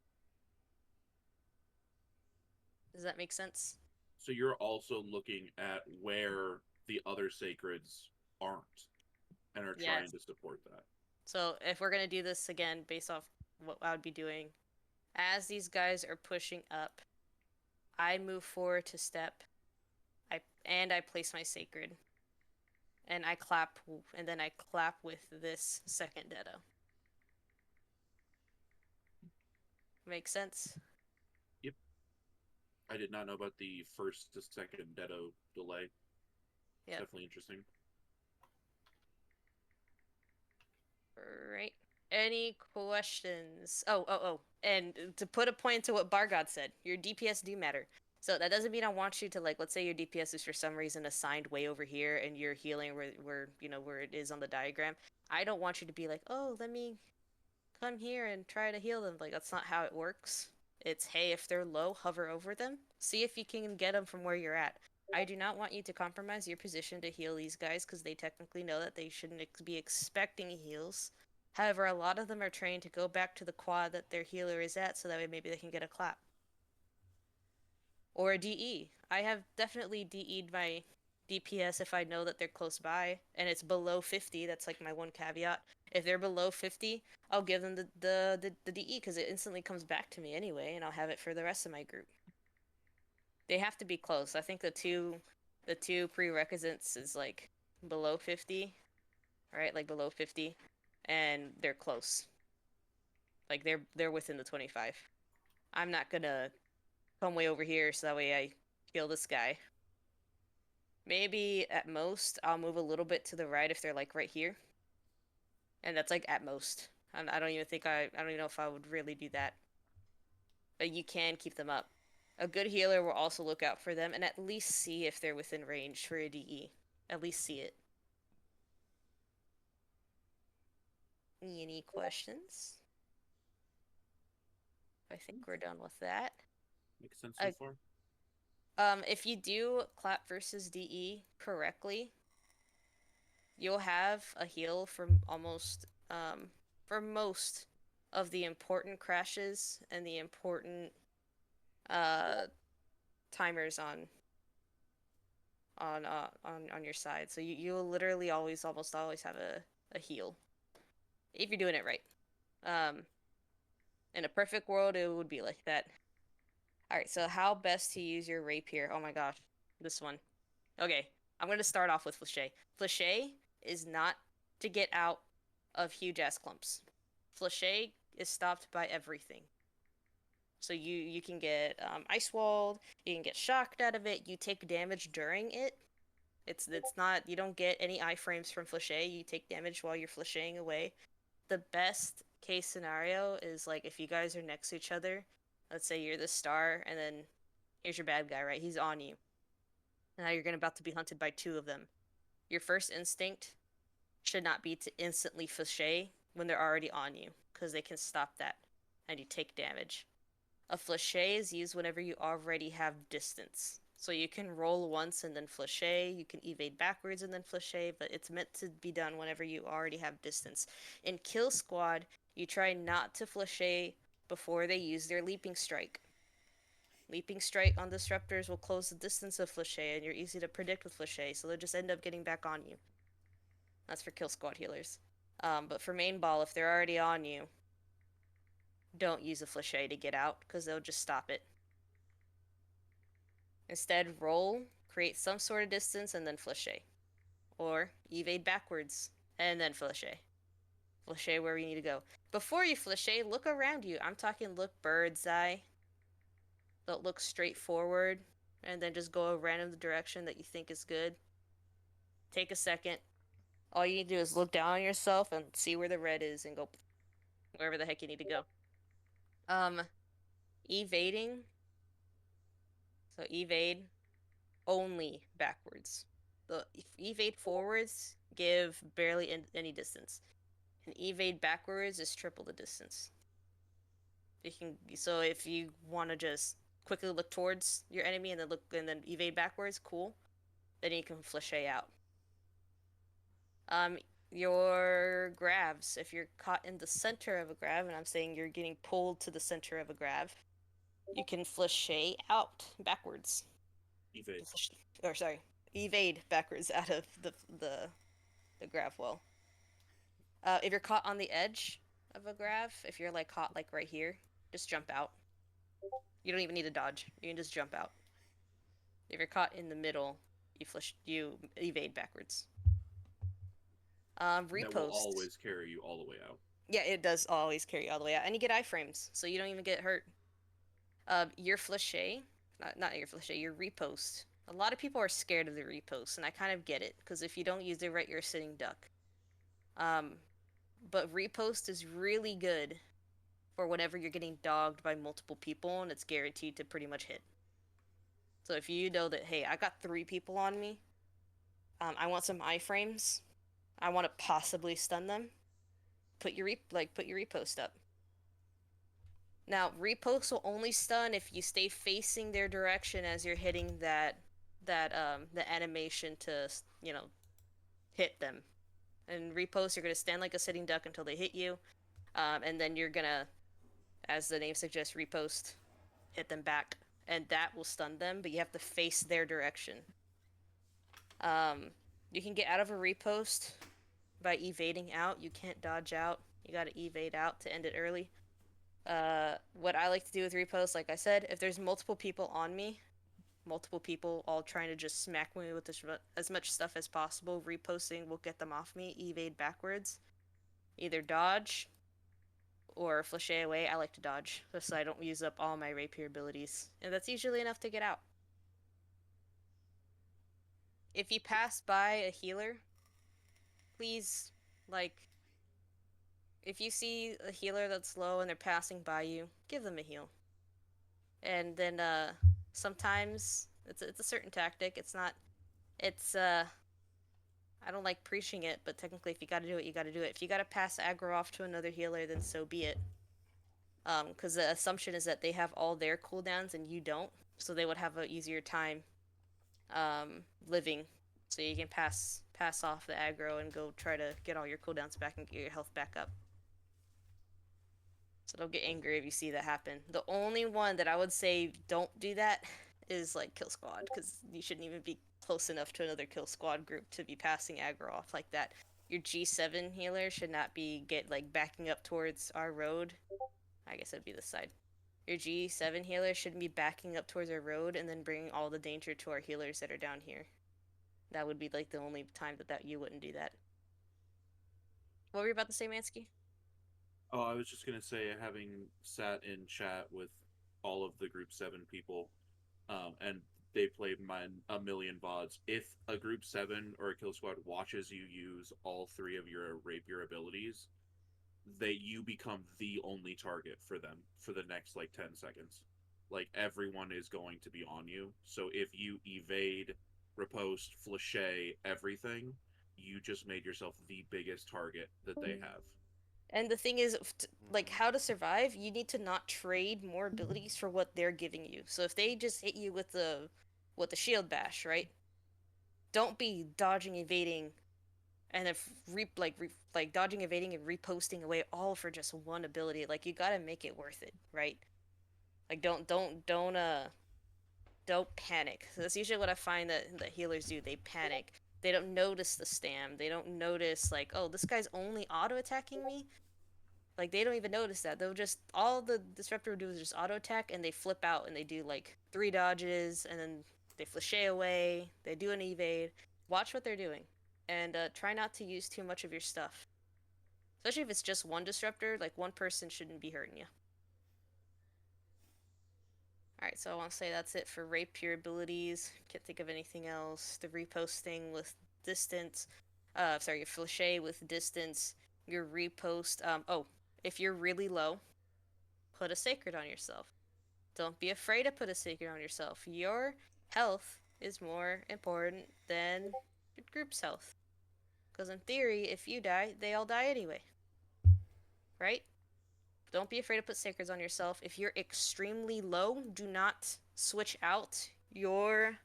Does that make sense? So you're also looking at where the other sacreds aren't and are trying Yes. to support that. So if we're gonna do this again based off what I would be doing, as these guys are pushing up, I move forward to step. I place my sacred. And I clap, and then I clap with this second Dedo. Makes sense? Yep. I did not know about the first to second Dedo delay. It's Yep. definitely interesting. Right. Any questions? Oh. And to put a point to what Bargod said, your DPS do matter. So that doesn't mean I want you to, like, let's say your DPS is for some reason assigned way over here and you're healing where it is on the diagram. I don't want you to be like, oh, let me come here and try to heal them. Like, that's not how it works. It's, hey, if they're low, hover over them. See if you can get them from where you're at. I do not want you to compromise your position to heal these guys because they technically know that they shouldn't be expecting heals. However, a lot of them are trained to go back to the quad that their healer is at so that way maybe they can get a clap. Or a DE. I have definitely DE'd my DPS if I know that they're close by and it's below 50. That's like my one caveat. If they're below 50, I'll give them the DE because it instantly comes back to me anyway, and I'll have it for the rest of my group. They have to be close. I think the two prerequisites is like below 50, right? Like below 50, and they're close. Like they're within the 25. I'm not gonna come way over here so that way I kill this guy. Maybe at most I'll move a little bit to the right if they're like right here. And that's like at most. I don't even think I don't even know if I would really do that. But you can keep them up. A good healer will also look out for them and at least see if they're within range for a DE. At least see it. Any questions? I think we're done with that. Makes sense so Uh, far. if you do clap versus DE correctly, you'll have a heal for most of the important crashes and the important uh timers on your side. So you'll literally almost always have a heal if you're doing it right. Um, in a perfect world, it would be like that. All right, so how best to use your rapier? Oh my gosh, this one. Okay, I'm gonna start off with Flachet. Flachet is not to get out of huge ass clumps. Flachet is stopped by everything. So you can get ice walled, you can get shocked out of it, you take damage during it. It's not you don't get any iframes from Flachet, you take damage while you're flasheing away. The best case scenario is like if you guys are next to each other, let's say you're the star and then here's your bad guy, right? He's on you. And now you're gonna about to be hunted by two of them. Your first instinct should not be to instantly Flachet when they're already on you, because they can stop that and you take damage. A Flachet is used whenever you already have distance. So you can roll once and then Flachet, you can evade backwards and then Flachet, but it's meant to be done whenever you already have distance. In Kill Squad, you try not to Flachet before they use their Leaping Strike. Leaping Strike on Disruptors will close the distance of Flachet, and you're easy to predict with Flachet, so they'll just end up getting back on you. That's for Kill Squad healers. But for main ball, if they're already on you, don't use a Flachet to get out, because they'll just stop it. Instead, roll, create some sort of distance, and then Flachet. Or evade backwards, and then Flachet. Flachet where you need to go. Before you Flachet, look around you. I'm talking look bird's eye. Don't look straight forward, and then just go a random direction that you think is good. Take a second. All you need to do is look down on yourself and see where the red is and go wherever the heck you need to go. Um, evading. So evade only backwards. The evade forwards give barely any distance, and evade backwards is triple the distance. You can so if you want to just quickly look towards your enemy and then evade backwards, cool. Then you can Flachet out. Um, your grabs. If you're caught in the center of a grab, and I'm saying you're getting pulled to the center of a grab, you can Flachet out backwards. Evade. Or sorry, evade backwards out of the grav well. If you're caught on the edge of a grav, if you're like caught like right here, just jump out. You don't even need to dodge. You can just jump out. If you're caught in the middle, you evade backwards. That will Repost. always carry you all the way out. Yeah, it does always carry you all the way out, and you get iframes, so you don't even get hurt. Your Flachet, not your Flachet, your repost. A lot of people are scared of the repost, and I kind of get it, because if you don't use it right, you're a sitting duck. Um, but repost is really good for whenever you're getting dogged by multiple people, and it's guaranteed to pretty much hit. So if you know that, hey, I got 3 people on me, I want some iframes, I want to possibly stun them, put your repost up. Now, reposts will only stun if you stay facing their direction as you're hitting the animation to, you know, hit them. And reposts, you're gonna stand like a sitting duck until they hit you, and then you're gonna, as the name suggests, repost, hit them back, and that will stun them. But you have to face their direction. Um, you can get out of a repost by evading out. You can't dodge out. You gotta evade out to end it early. What I like to do with reposts, like I said, if there's multiple people on me, multiple people all trying to just smack me with as much stuff as possible, reposting will get them off me, evade backwards. Either dodge or Flachet away. I like to dodge, just so I don't use up all my rapier abilities. And that's usually enough to get out. If you pass by a healer, please, like, if you see a healer that's low and they're passing by you, give them a heal. And then sometimes it's a certain tactic. It's not it's I don't like preaching it, but technically if you got to do it, you got to do it. If you got to pass aggro off to another healer, then so be it. Cuz the assumption is that they have all their cooldowns and you don't, so they would have an easier time living. So you can pass off the aggro and go try to get all your cooldowns back and get your health back up. So don't get angry if you see that happen. The only one that I would say don't do that is like kill squad, because you shouldn't even be close enough to another kill squad group to be passing aggro off like that. Your G7 healer should not be backing up towards our road. I guess it'd be this side. Your G7 healer shouldn't be backing up towards our road and then bringing all the danger to our healers that are down here. That would be like the only time that you wouldn't do that. What were you about to say, Mansky? Oh, I was just gonna say, having sat in chat with all of the Group 7 people, and they played a million VODs. If a Group 7 or a Kill Squad watches you use all three of your rapier abilities, you become the only target for them for the next like 10 seconds. Like everyone is going to be on you. So if you evade, riposte, flashe, everything, you just made yourself the biggest target that they have. And the thing is, like, how to survive, you need to not trade more abilities for what they're giving you. So if they just hit you with the shield bash, right? Don't be dodging, evading, and then like dodging, evading, and reposting away all for just one ability. Like you gotta make it worth it, right? Like don't panic. So that's usually what I find that healers do. They panic. They don't notice the stam. They don't notice like, oh, this guy's only auto attacking me. Like they don't even notice that. They'll just all the disruptor will do is just auto attack and they flip out and they do like 3 dodges and then they flashe away. They do an evade. Watch what they're doing, and try not to use too much of your stuff. Especially if it's just one disruptor, like one person shouldn't be hurting you. Alright, so I want to say that's it for rapier abilities. Can't think of anything else. The reposting with distance. Sorry, your flashe with distance. Your repost. Oh, if you're really low, put a sacred on yourself. Don't be afraid to put a sacred on yourself. Your health is more important than your group's health. Because in theory, if you die, they all die anyway. Right? Don't be afraid to put sacreds on yourself. If you're extremely low, do not switch out your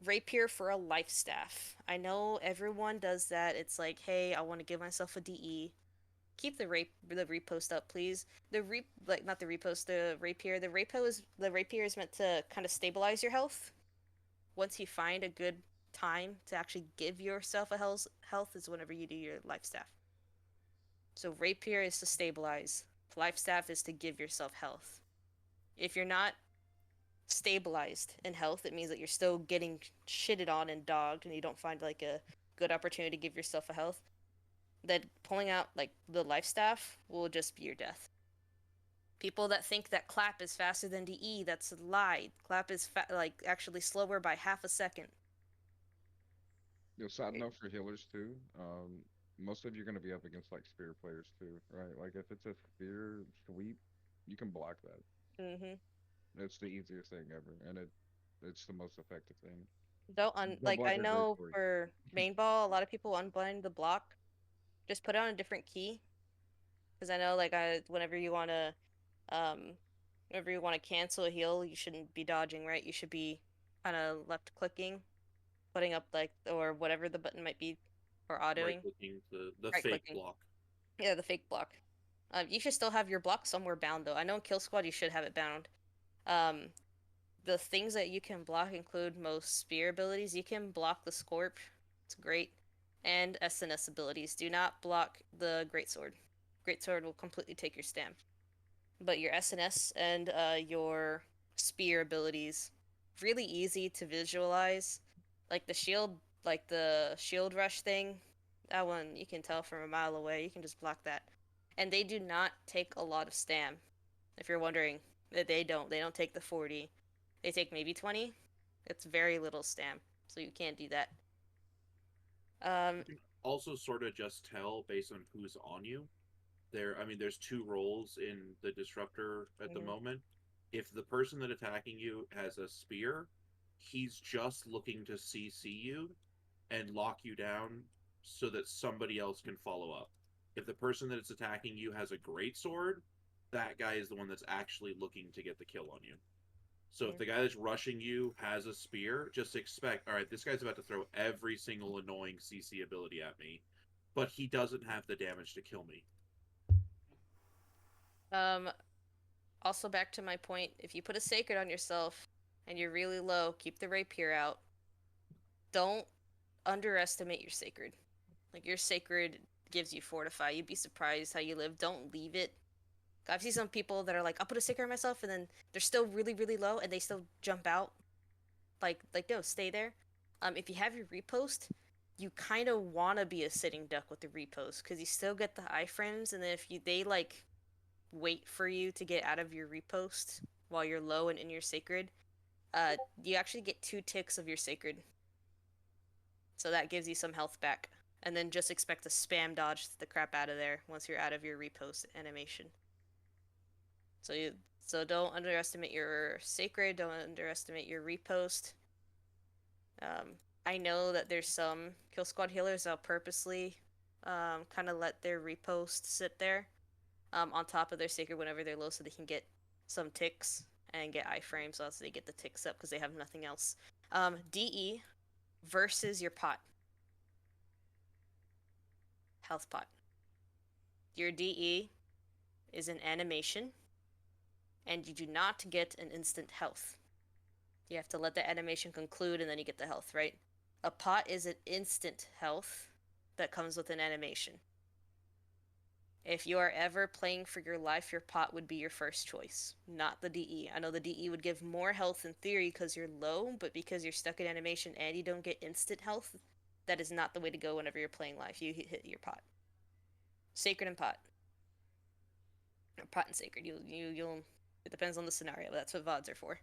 rapier for a life staff. I know everyone does that. It's like, hey, I want to give myself a DE. Keep the repost up, please. Not the repost, the rapier. The rapier is meant to kind of stabilize your health. Once you find a good time to actually give yourself a health is whenever you do your life staff. So rapier is to stabilize. Life staff is to give yourself health. If you're not stabilized in health, it means that you're still getting shitted on and dogged, and you don't find like a good opportunity to give yourself a health. Then pulling out like the life staff will just be your death. People that think that clap is faster than DE, that's a lie. Clap is like actually slower by half a second. Side note for healers too. Most of you're gonna be up against like spear players too, right? Like if it's a spear sweep, you can block that. Mhm. It's the easiest thing ever, and it's the most effective thing. Don't Go like block I a great know sword. for main ball, a lot of people unblind the block. Just put it on a different key, because I know like um whenever you want to cancel a heal, you shouldn't be dodging, right? You should be kind of left clicking, putting up like or whatever the button might be, or Right autoing, clicking the right fake clicking. block. Yeah, the fake block. You should still have your block somewhere bound though. I know in Kill Squad you should have it bound. Um, the things that you can block include most spear abilities. You can block the Scorp. It's great. And SNS abilities. Do not block the Greatsword. Greatsword will completely take your stam. But your SNS and your spear abilities, really easy to visualize. Like the shield rush thing, that one you can tell from a mile away. You can just block that. And they do not take a lot of stam. If you're wondering, they don't. They don't take the 40. They take maybe 20. It's very little stam, so you can't do that. Um, You can also sort of just tell based on who's on you. I mean, there's two roles in the disruptor at the mhm. moment. If the person that attacking you has a spear, he's just looking to CC you and lock you down so that somebody else can follow up. If the person that's attacking you has a great sword, that guy is the one that's actually looking to get the kill on you. So if Yeah. the guy that's rushing you has a spear, just expect, all right, this guy's about to throw every single annoying CC ability at me, but he doesn't have the damage to kill me. Um, Also back to my point, if you put a sacred on yourself and you're really low, keep the rapier out. Don't underestimate your sacred. Like your sacred gives you fortify. You'd be surprised how you live. Don't leave it. I've seen some people that are like, I'll put a sacred on myself, and then they're still really, really low, and they still jump out. No, stay there. If you have your repost, you kind of want to be a sitting duck with the repost because you still get the iframes, and then if you they like wait for you to get out of your repost while you're low and in your sacred, you actually get 2 ticks of your sacred, so that gives you some health back. And then just expect to spam dodge the crap out of there once you're out of your repost animation. So you so don't underestimate your sacred. Don't underestimate your repost. Um, I know that there's some kill squad healers that'll purposely kind of let their repost sit there on top of their sacred whenever they're low, so they can get some ticks and get iframes, so they get the ticks up because they have nothing else. DE versus your pot, health pot. Your DE is an animation, and you do not get an instant health. You have to let the animation conclude, and then you get the health, right? A pot is an instant health that comes with an animation. If you are ever playing for your life, your pot would be your first choice, not the DE. I know the DE would give more health in theory because you're low, but because you're stuck in animation and you don't get instant health, that is not the way to go whenever you're playing life. You hit your pot. Sacred and pot. Or pot and sacred. You'll. It depends on the scenario. That's what VODs are for.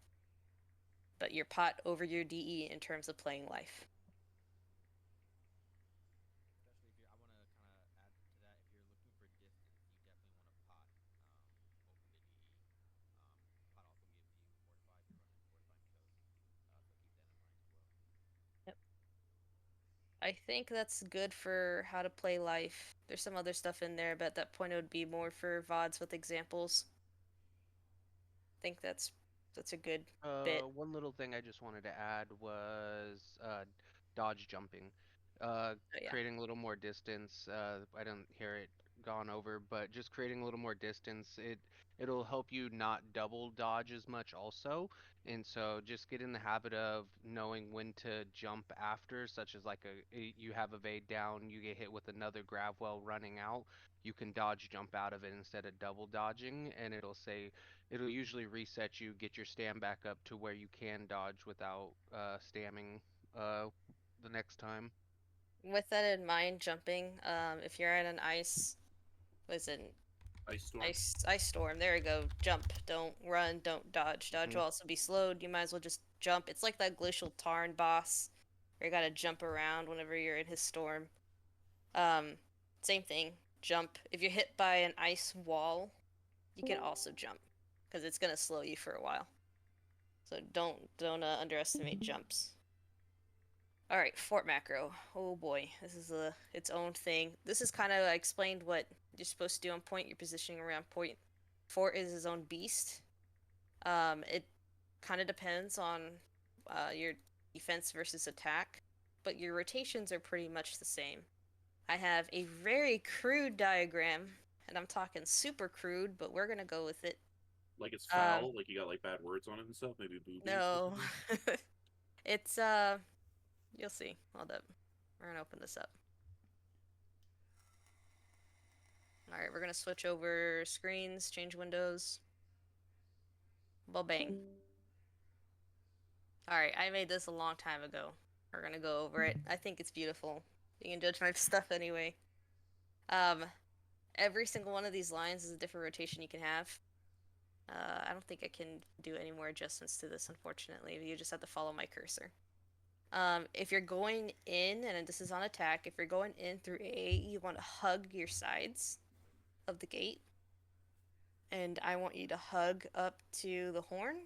But your pot over your DE in terms of playing life. Especially if you're, I want to kind of add to that. If you're looking for distance, you definitely want a pot over the DE. Pot also gives you fortify if you're running fortifying kills, so keep that in mind as well. Yep. I think that's good for how to play life. There's some other stuff in there, but at that point it would be more for VODs with examples. I think that's a good bit. One little thing I just wanted to add was dodge jumping. Oh yeah. Creating a little more distance. I didn't hear it gone over, but just creating a little more distance, it'll help you not double dodge as much also. And so just get in the habit of knowing when to jump after, such as like you have evade down, you get hit with another grab while running out. You can dodge jump out of it instead of double dodging, and it'll usually reset you, get your stand back up to where you can dodge without stamming uh, the next time. With that in mind, jumping, if you're at an ice, was it Ice Storm. ice storm? There you go. Jump. Don't run. Don't dodge. Dodge Hmm. will also be slowed. You might as well just jump. It's like that glacial Tarn boss, where you gotta jump around whenever you're in his storm. Um, Same thing. Jump. If you're hit by an ice wall, you can also jump, because it's gonna slow you for a while. So don't underestimate jumps. All right, fort macro. Oh boy, this is its own thing. This is kind of explained what you're supposed to do on point. You're positioning around point. Fort is his own beast. It kind of depends on your defense versus attack, but your rotations are pretty much the same. I have a very crude diagram, and I'm talking super crude, but we're gonna go with it. Like it's Um, foul, like you got like bad words on it and stuff, maybe boobies or no, something. it's you'll see. Hold up, we're gonna open this up. All right, we're gonna switch over screens, change windows. Well, bang. All right, I made this a long time ago. We're gonna go over it. I think it's beautiful. You can judge my stuff anyway. Um, every single one of these lines is a different rotation you can have. I don't think I can do any more adjustments to this, unfortunately. You just have to follow my cursor. If you're going in, and this is on attack, if you're going in through A, you want to hug your sides of the gate. And I want you to hug up to the horn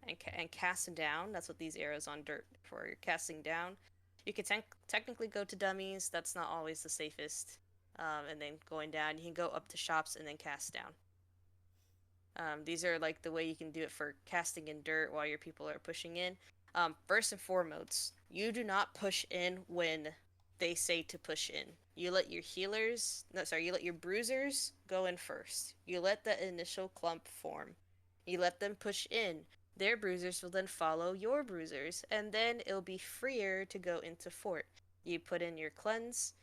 and cast down. That's what these arrows on dirt for. You're casting down. You can technically go to dummies. That's not always the safest. And then going down, you can go up to shops and then cast down. These are like the way you can do it for casting in dirt while your people are pushing in. First and foremost, you do not push in when they say to push in. You let your healers, no, sorry, you let your bruisers go in first. You let the initial clump form. You let them push in. Their bruisers will then follow your bruisers, and then it'll be freer to go into fort. You put in your cleanse,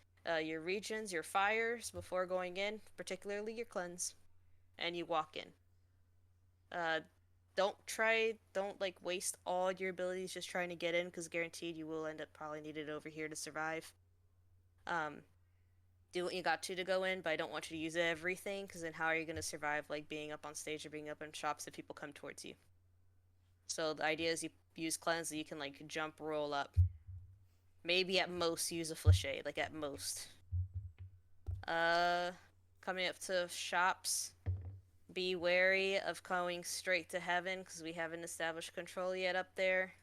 your regions, your fires before going in, particularly your cleanse, and you walk in. Uh, don't like waste all your abilities just trying to get in, because guaranteed you will end up probably needed over here to survive. Um, do what you got to go in, but I don't want you to use everything, because then how are you going to survive like being up on stage or being up in shops if people come towards you? So the idea is you use cleanse so you can like jump, roll up. Maybe at most use a flechette, like at most. Uh, Coming up to shops. Be wary of going straight to heaven because we haven't established control yet up there.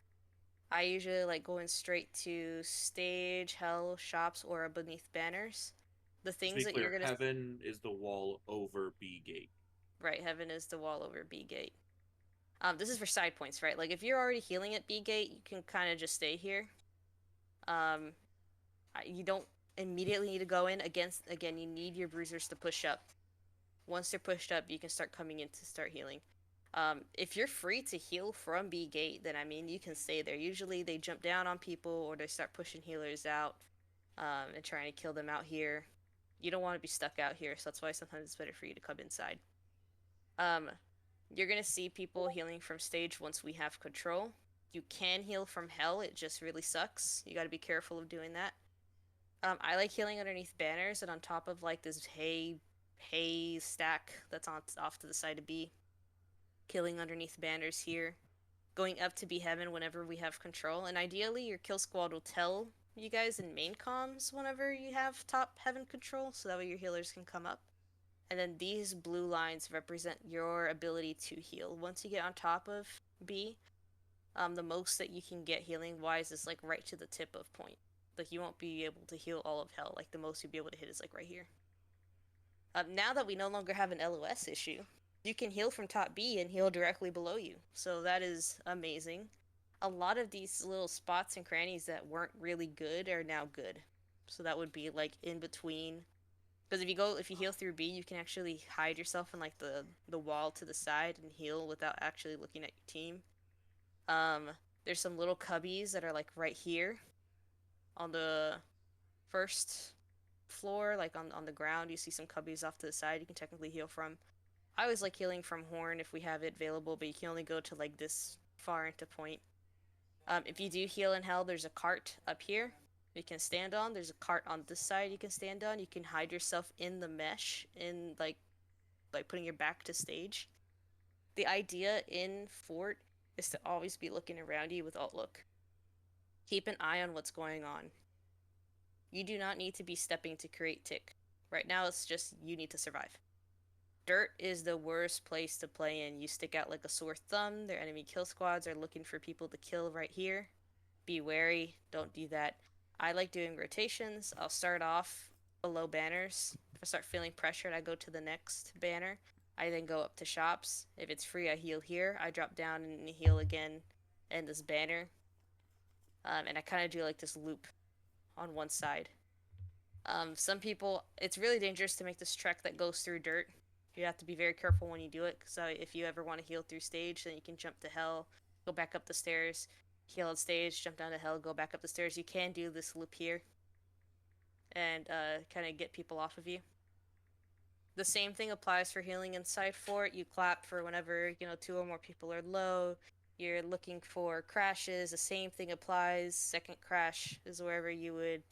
I usually like going straight to stage, hell, shops, or beneath banners. The To things be that you're clear, gonna heaven is the wall over B gate. right, heaven is the wall over B gate. This is for side points, right? Like if you're already healing at B gate, you can kind of just stay here. Um, you don't immediately need to go in. Again, you need your bruisers to push up. Once they're pushed up, you can start coming in to start healing. If you're free to heal from B gate, then I mean you can stay there. Usually they jump down on people or they start pushing healers out, and trying to kill them out here. You don't want to be stuck out here, so that's why sometimes it's better for you to come inside. Um, you're gonna see people healing from stage once we have control. You can heal from hell, it just really sucks. You gotta be careful of doing that. I like healing underneath banners and on top of like this hay stack that's on off to the side of B. Killing underneath banners here. Going up to be heaven whenever we have control. And ideally your kill squad will tell you guys in main comms whenever you have top heaven control, so that way your healers can come up. And then these blue lines represent your ability to heal. Once you get on top of B, the most that you can get healing wise is like right to the tip of point. Like you won't be able to heal all of hell. Like the most you'll be able to hit is like right here. Now that we no longer have an LOS issue, you can heal from top B and heal directly below you. So that is amazing. A lot of these little spots and crannies that weren't really good are now good. So that would be like in between. Because if you heal through B, you can actually hide yourself in like the wall to the side and heal without actually looking at your team. Um, there's some little cubbies that are like right here on the first floor, like on the ground. You see some cubbies off to the side you can technically heal from. I always like healing from horn if we have it available, but you can only go to like this far into point. If you do heal in hell, there's a cart up here you can stand on. There's a cart on this side you can stand on. You can hide yourself in the mesh in like putting your back to stage. The idea in fort is to always be looking around you with outlook. Keep an eye on what's going on. You do not need to be stepping to create tick. Right now it's just you need to survive. Dirt is the worst place to play in. You stick out like a sore thumb. Their enemy kill squads are looking for people to kill right here. Be wary. Don't do that. I like doing rotations. I'll start off below banners. If I start feeling pressured, I go to the next banner. I then go up to shops. If it's free, I heal here. I drop down and heal again in this banner. And I kind of do like this loop on one side. Some people, it's really dangerous to make this trek that goes through dirt. You have to be very careful when you do it, because if you ever want to heal through stage, then you can jump to hell, go back up the stairs, heal on stage, jump down to hell, go back up the stairs. You can do this loop here and kind of get people off of you. The same thing applies for healing inside fort. You clap for whenever, two or more people are low. You're looking for crashes. The same thing applies. Second crash is wherever you would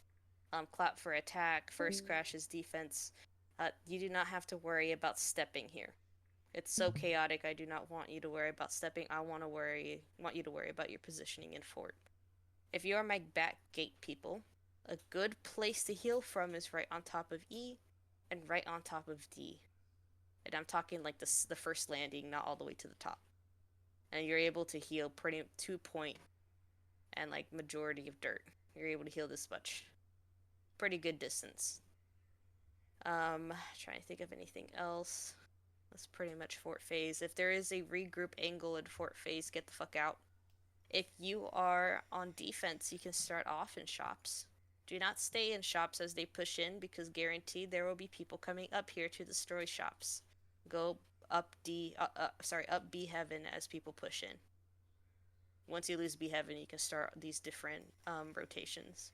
clap for attack. First crash is defense. You do not have to worry about stepping here. It's so chaotic. I do not want you to worry about stepping. I want you to worry about your positioning in fort. If you are my back gate people, a good place to heal from is right on top of E and right on top of D. And I'm talking like the first landing, not all the way to the top. And you're able to heal pretty 2 point and like majority of dirt. You're able to heal this much. Pretty good distance. Trying to think of anything else. That's pretty much Fort Phase. If there is a regroup angle in Fort Phase, get the fuck out. If you are on defense, you can start off in shops. Do not stay in shops as they push in because guaranteed there will be people coming up here to destroy shops. Go up B heaven as people push in. Once you lose B heaven, you can start these different rotations.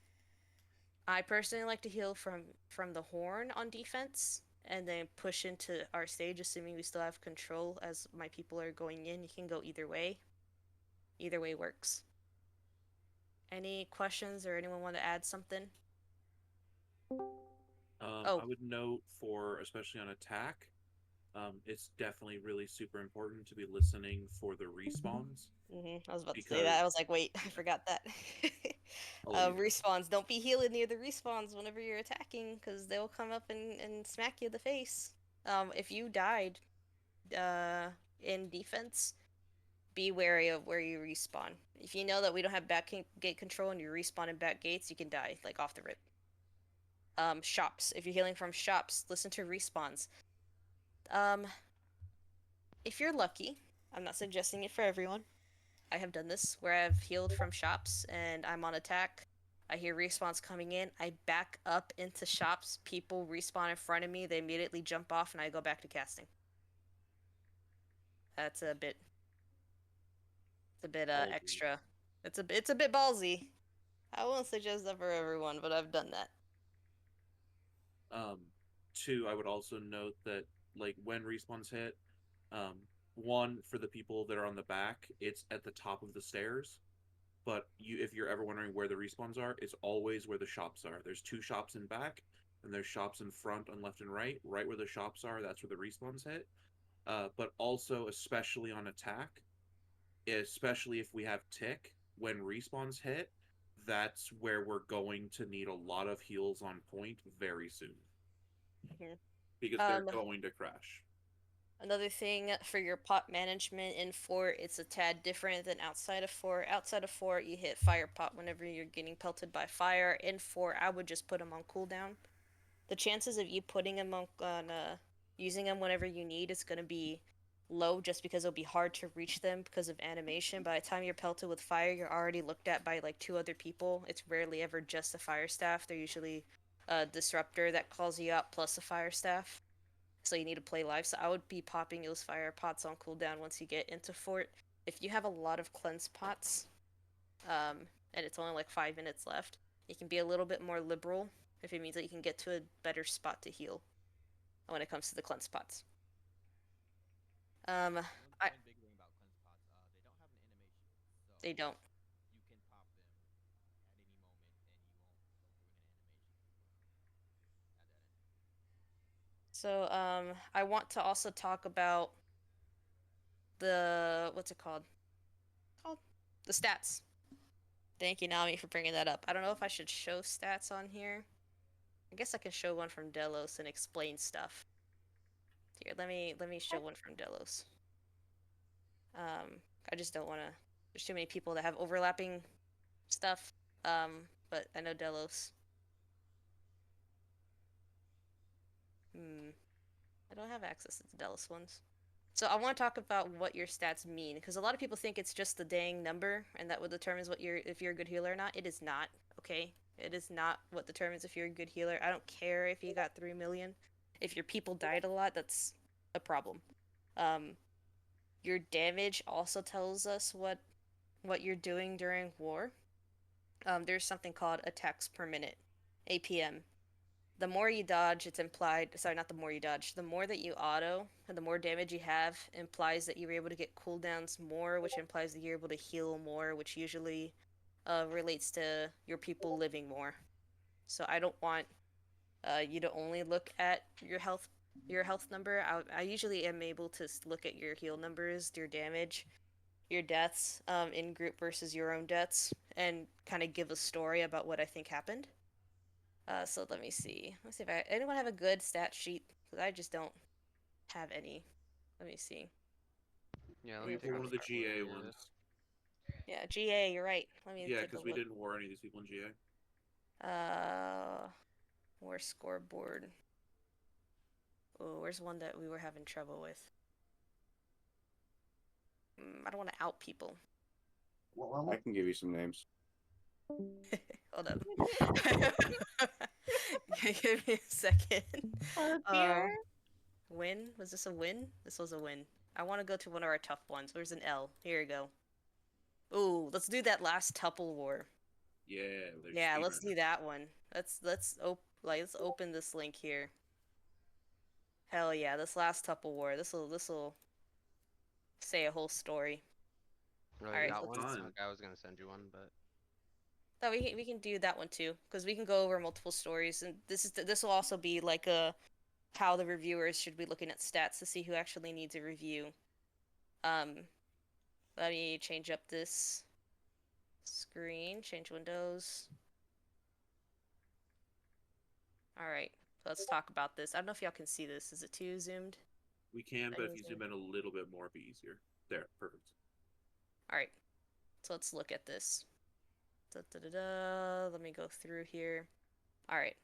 I personally like to heal from the horn on defense and then push into our stage, assuming we still have control as my people are going in. You can go either way. Either way works. Any questions or anyone want to add something? I Oh, would note for especially on attack, it's definitely really super important to be listening for the respawns I was about to say because that. I was like, wait, I forgot that. I'll let you go. Respawns. Don't be healing near the respawns whenever you're attacking, because they'll come up and smack you in the face. If you died uh, in defense, be wary of where you respawn. If you know that we don't have back gate control and you respawn in back gates, you can die, like, off the rip. Shops. If you're healing from shops, listen to respawns. Um, if you're lucky, I'm not suggesting it for everyone. I have done this where I've healed from shops and I'm on attack. I hear respawns coming in. I back up into shops. People respawn in front of me. They immediately jump off and I go back to casting. That's a bit Ballsy. extra. It's a bit ballsy. I won't suggest that for everyone, but I've done that. Um, Two, I would also note that like when respawns hit, um, one for the people that are on the back, it's at the top of the stairs. But if you're ever wondering where the respawns are, it's always where the shops are. There's two shops in back, and there's shops in front on left and right. Right where the shops are, that's where the respawns hit. But also, especially on attack, especially if we have tick, when respawns hit, that's where we're going to need a lot of heals on point very soon Mhm. because they're Um, going to crash. Another thing for your pot management in fort, it's a tad different than outside of fort. Outside of fort, you hit fire pot whenever you're getting pelted by fire. In fort, I would just put them on cooldown. The chances of you putting them on using them whenever you need is going to be low just because it'll be hard to reach them because of animation. By the time you're pelted with fire, you're already looked at by like two other people. It's rarely ever just a fire staff. They're usually a disruptor that calls you out plus a fire staff. So you need to play live. So I would be popping those fire pots on cooldown once you get into fort. If you have a lot of cleanse pots, and it's only like 5 minutes left, you can be a little bit more liberal if it means that you can get to a better spot to heal when it comes to the cleanse pots. Um, I One big thing about cleanse pots, they don't have an animation, so they don't. you can pop them at any moment, and you won't go through an animation at that end. So I want to also talk about the what's it called? Called the stats. Thank you, Nami, for bringing that up. I don't know if I should show stats on here. I guess I can show one from Delos and explain stuff. Here, let me show one from Delos. I just don't want to. There's too many people that have overlapping stuff. But I know Delos. Hmm. I don't have access to the Delos ones. So I want to talk about what your stats mean because a lot of people think it's just the dang number and that what determines what you're if you're a good healer or not. It is not. Okay, it is not what determines if you're a good healer. I don't care if you got 3 million. If your people died a lot, that's a problem. Um, your damage also tells us what you're doing during war. There's something called attacks per minute, APM. The more you dodge, it's implied. Sorry, not the more you dodge. The more that you auto and the more damage you have implies that you're able to get cooldowns more, which implies that you're able to heal more, which usually relates to your people living more. So I don't want you to only look at your health number. I usually am able to look at your heal numbers, your damage, your deaths in group versus your own deaths, and kind of give a story about what I think happened. So let me see. Let's see if anyone have a good stat sheet because I just don't have any. Let me see. Yeah, let You me Any pull take one a of the proof? quick look GA here. ones. Yeah, GA. You're right. Let me Yeah, take a because we look. didn't war any of these people in GA. Uh, war scoreboard. Oh, where's one that we were having trouble with? I don't want to out people. Well, I can give you some names. Hold up. Give me a second. Oh Um, dear. win? Was this a win? This was a win. I want to go to one of our tough ones. Where's an L? Here you go. Ooh, let's do that last tuple war. Yeah, they're Yeah, let's speedrunners. do that one. Let's open this link here. Hell yeah, this last tuple war. This'll say a whole story. Oh, All you right, It's got let's. one? fun. Okay, I was gonna send you one, but No, we can do that one too, because we can go over multiple stories, and this will also be like a how the reviewers should be looking at stats to see who actually needs a review. Um, Let me change up this screen, change windows. All right, so let's talk about this. I don't know if y'all can see this. Is it too zoomed? We can, but if Any you zoom? zoom in a little bit more, it'd be easier. There, perfect. All right, so let's look at this. Da, da, da, da. Let me go through here. All right.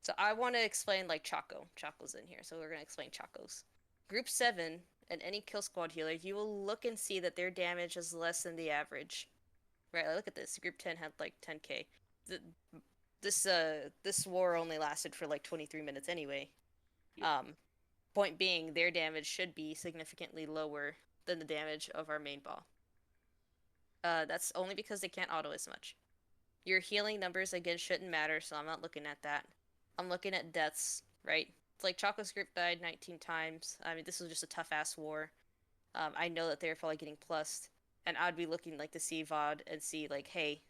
So I want to explain like Chaco. Chaco's in here, so we're gonna explain Chacos. Group 7 and any kill squad healer, you will look and see that their damage is less than the average. Right, look at this. Group 10 had like 10k. The, this war only lasted for like 23 minutes anyway. Yep. Point being, their damage should be significantly lower than the damage of our main ball. That's only because they can't auto as much. Your healing numbers again shouldn't matter, so I'm not looking at that. I'm looking at deaths, right? It's like Choco's group died 19 times. I mean, this was just a tough ass war. I know that they're probably getting plussed, and I'd be looking like to see VOD and see like, hey,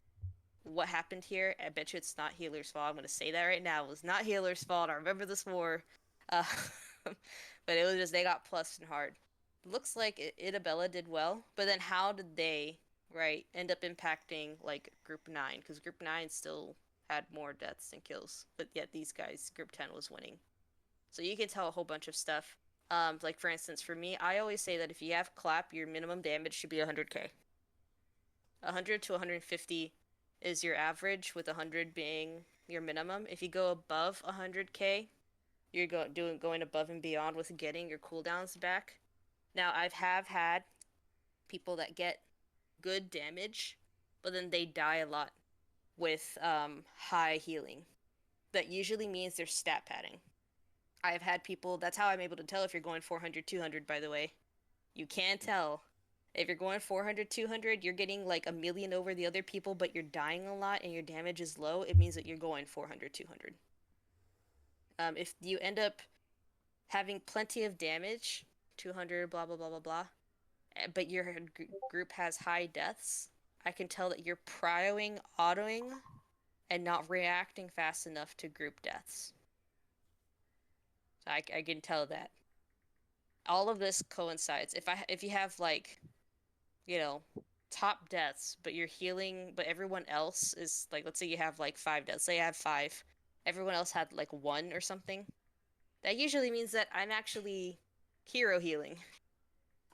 what happened here? I bet you it's not Healer's fault. I'm gonna say that right now. It was not Healer's fault. I remember this war, uh, but it was just they got plussed and hard. Looks like Idabella did well, but then how did they right end up impacting like Group 9? Because Group 9 still had more deaths than kills, but yet these guys, Group 10 was winning. So you can tell a whole bunch of stuff. Like for instance, for me, I always say that if you have clap, your minimum damage should be 100k. 100 to 150 is your average, with 100 being your minimum. If you go above 100k, you're going above and beyond with getting your cooldowns back. Now, have had people that get good damage, but then they die a lot with high healing. That usually means they're stat padding. I've had people, that's how I'm able to tell if you're going 400, 200, by the way. You can tell. If you're going 400, 200, you're getting like a million over the other people, but you're dying a lot and your damage is low, it means that you're going 400, 200. If you end up having plenty of damage, 200, blah, blah, blah, blah, blah, but your group has high deaths, I can tell that you're prioing, autoing, and not reacting fast enough to group deaths. So I can tell that. All of this coincides. If you have like, you know, top deaths, but you're healing, but everyone else is like, let's say you have like 5 deaths. Say I have 5, everyone else had like 1 or something. That usually means that I'm actually hero healing.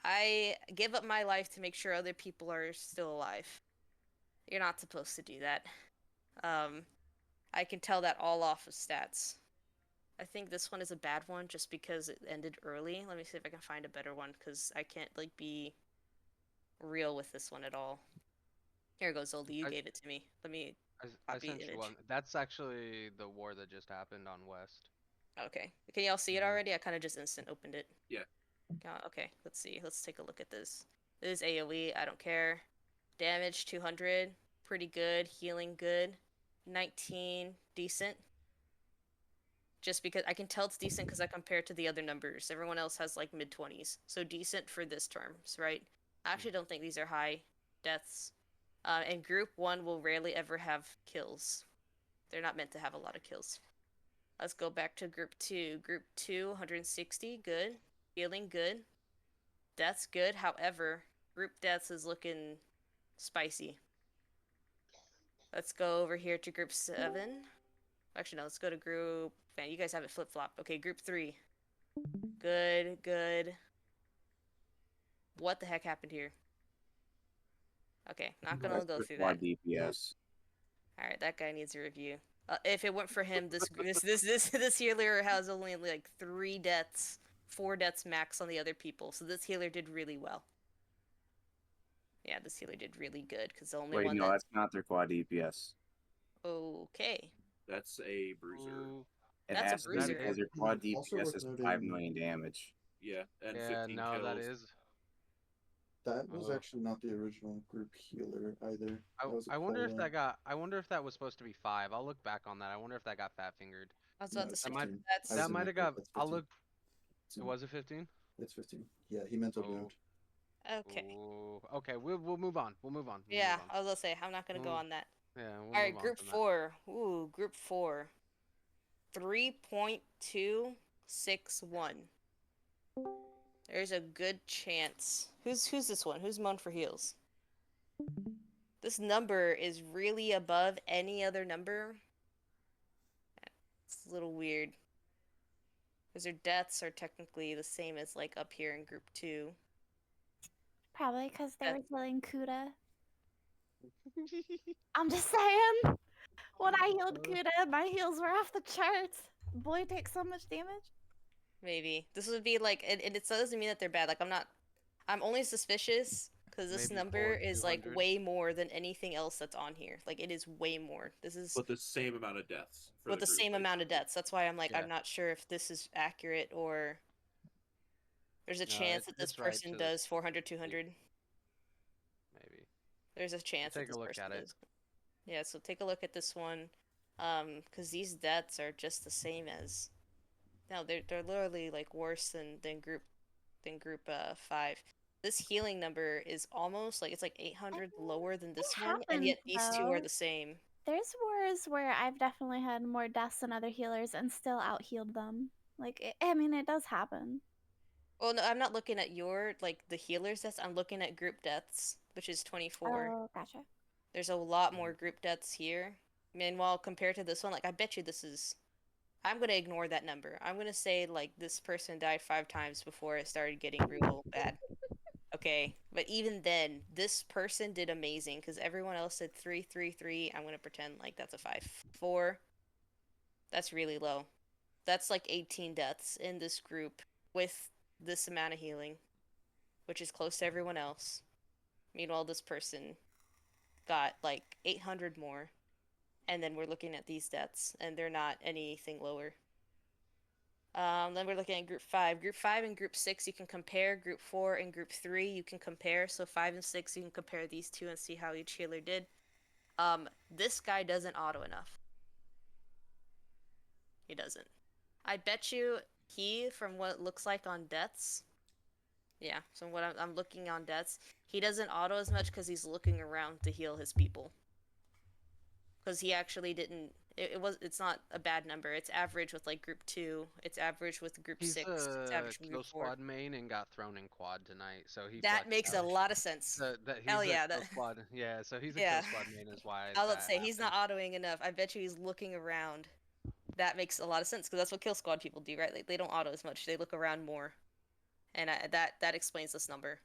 I give up my life to make sure other people are still alive. You're not supposed to do that. Um, I can tell that all off of stats. I think this one is a bad one just because it ended early. Let me see if I can find a better one because I can't like be real with this one at all. Here goes, Zoldy. You I gave it to me. Let me I copy sent you image. one. That's actually the war that just happened on West. Okay. Can y'all see it Mhm. already? I kind of just instant opened it. Yeah. Okay, let's see. Let's take a look at this. This is AoE. I don't care. Damage 200. Pretty good. Healing good. 19. Decent. Just because I can tell it's decent because I compare it to the other numbers. Everyone else has like mid 20s. So decent for this terms, right? I actually don't think these are high deaths. And group 1 will rarely ever have kills. They're not meant to have a lot of kills. Let's go back to group 2. Group 2, 160, good. Healing, good. Death's good. However, group deaths is looking spicy. Let's go over here to group 7. Actually, no, let's go to group... Man, you guys have it flip-flop. Okay, group 3. Good, good. What the heck happened here? Okay, not gonna That's go for through that. quad DPS. Alright, that guy needs a review. If it went for him, this healer has only like 3 deaths, 4 deaths max on the other people. So this healer did really well. Yeah, this healer did really good because the only Wait, one no, that... that's not their quad DPS. Okay, That's a bruiser. Ooh, It that's a has to be that bruiser. because is. their quad Also DPS worth is noting 5 million damage. Yeah, and Yeah, 15 no, that kills. is. that was Oh. actually not the original group healer either. I, That was a I wonder if call-in. that got. I wonder if that was supposed to be 5. I'll look back on that. I wonder if that got fat fingered. I was No, about to it's say That might. 15. I that's... was That in might that have group. got. That's I'll 15. look. It's It was it 15? It's 15. Yeah, he mental Oh. moved. Okay. Ooh. Okay, we'll move on. We'll move on. We'll Yeah, move on. I was gonna say, I'm not gonna go We'll, on that. yeah, we'll Alright, move on group from that. 4. Ooh, group 4. 3.261. There's a good chance. Who's this one? Who's Moan for Heals? This number is really above any other number. It's a little weird. Because their deaths are technically the same as like up here in group 2. Probably because they Uh, were healing Kuda. I'm just saying. When I healed Kuda, my heals were off the charts. Boy takes so much damage. Maybe. This would be like, and it doesn't mean that they're bad. Like, I'm only suspicious because this Maybe number for is like 200. way more than anything else that's on here. Like, it is way more. This is But the same amount of deaths for with the group, same amount of basically. deaths. That's why I'm like, Yeah. I'm not sure if this is accurate or there's a No, chance that this it's right person to the does 400, 200. maybe. There's a chance that Take a this look person at it. does. Yeah, so take a look at this one. Because these deaths are just the same as... No, they're literally like worse than group 5. This healing number is almost like it's like 800 lower than this It one, and happens, yet these two are though. the same. There's wars where I've definitely had more deaths than other healers and still out healed them. Like, I mean, it does happen. Well, no, I'm not looking at your like the healers deaths. I'm looking at group deaths, which is 24. Oh, gotcha. There's a lot more group deaths here. Meanwhile, compared to this one, like I bet you this is... I'm gonna ignore that number. I'm gonna say like this person died 5 times before it started getting real bad. Okay, but even then, this person did amazing because everyone else said 3, 3, 3. I'm gonna pretend like that's a 5. 4. That's really low. That's like 18 deaths in this group with this amount of healing, which is close to everyone else. Meanwhile, this person got like 800 more, and then we're looking at these deaths, and they're not anything lower. Then we're looking at group 5. Group 5 and group 6 you can compare. Group 4 and group 3 you can compare. So 5 and 6 you can compare these two and see how each healer did. This guy doesn't auto enough. He doesn't. I bet you he, from what it looks like on deaths, yeah, so what I'm looking on deaths, he doesn't auto as much because he's looking around to heal his people. Because he actually didn't. It's not a bad number. It's average with like group 2. It's average with group He's 6. It's a average with kill group 4. squad main and got thrown in quad tonight, so he That flexed makes a out. lot of sense. That Hell he's a yeah, kill that... squad. Yeah, so he's a Yeah. kill squad main is why I was about to that say, he's not happened. autoing enough. I bet you he's looking around. That makes a lot of sense, because that's what kill squad people do, right? Like, they don't auto as much. They look around more. And that explains this number.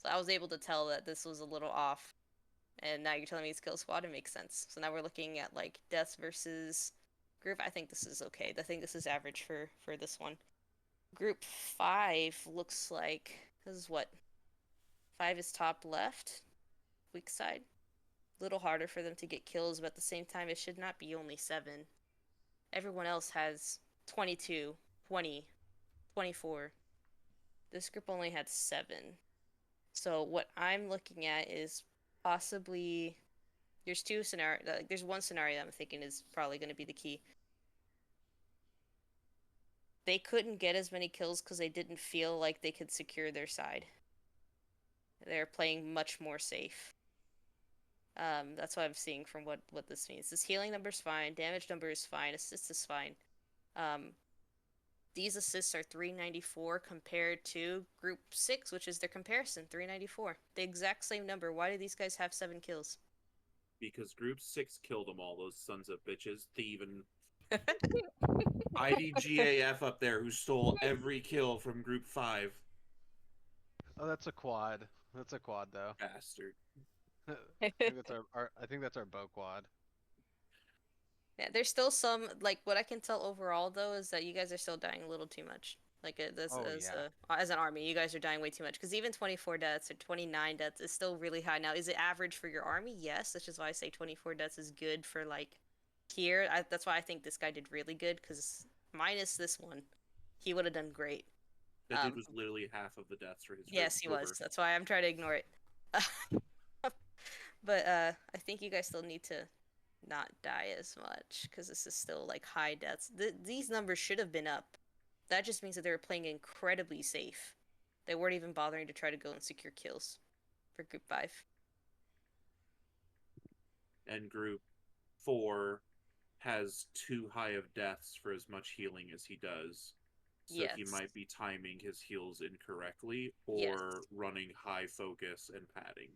So I was able to tell that this was a little off. And now you're telling me it's kill squad, it makes sense. So now we're looking at, like, deaths versus group. I think this is okay. I think this is average for this one. Group 5 looks like... This is what? 5 is top left. Weak side. Little harder for them to get kills, but at the same time, it should not be only 7. Everyone else has 22, 20, 24. This group only had 7. So what I'm looking at is possibly... There's two scenario. Like, there's one scenario that I'm thinking is probably going to be the key. They couldn't get as many kills because they didn't feel like they could secure their side. They're playing much more safe. That's what I'm seeing from what this means. This healing number is fine. Damage number is fine. Assist is fine. These assists are 394 compared to group 6, which is their comparison, 394. The exact same number. Why do these guys have 7 kills? because Group 6 killed them all, those sons of bitches. Thieving IDGAF up there who stole every kill from Group 5. Oh, that's a quad. That's a quad though. Bastard. I think that's I think that's our bow quad. Yeah, there's still some like what I can tell overall though is that you guys are still dying a little too much. Like this Oh yeah. as an army, you guys are dying way too much because even 24 deaths or 29 deaths is still really high. Now, is it average for your army? Yes, that's just why I say 24 deaths is good for like here. That's why I think this guy did really good because minus this one, he would have done great. That dude was literally half of the deaths for his group. Yes, he Over. was. That's why I'm trying to ignore it. But I think you guys still need to not die as much because this is still like high deaths. These numbers should have been up. That just means that they were playing incredibly safe. They weren't even bothering to try to go and secure kills for Group 5. And Group 4 has too high of deaths for as much healing as he does. So he Yes. might be timing his heals incorrectly Yes. or running high focus and padding.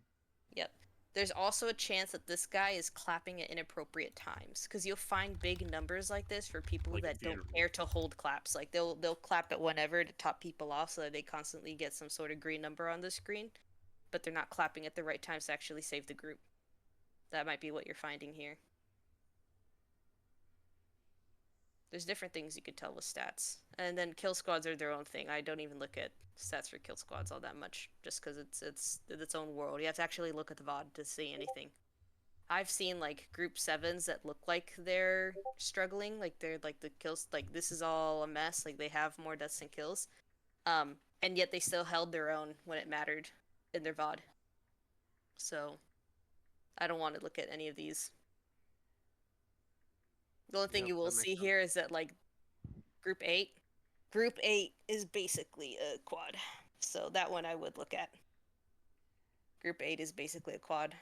Yep. There's also a chance that this guy is clapping at inappropriate times because you'll find big numbers like this for people Like a that don't funeral. care to hold claps. Like they'll clap at whenever to top people off so that they constantly get some sort of green number on the screen, but they're not clapping at the right times to actually save the group. That might be what you're finding here. There's different things you could tell with stats. And then kill squads are their own thing. I don't even look at stats for kill squads all that much just because it's its own world. You have to actually look at the VOD to see anything. I've seen like group 7s that look like they're struggling, like they're like the kills like this is all a mess, like they have more deaths than kills. And yet they still held their own when it mattered in their VOD. So I don't want to look at any of these. The only thing Yep, you will that makes see sense. here is that like Group 8. Group 8 is basically a quad. So that one I would look at. Group 8 is basically a quad.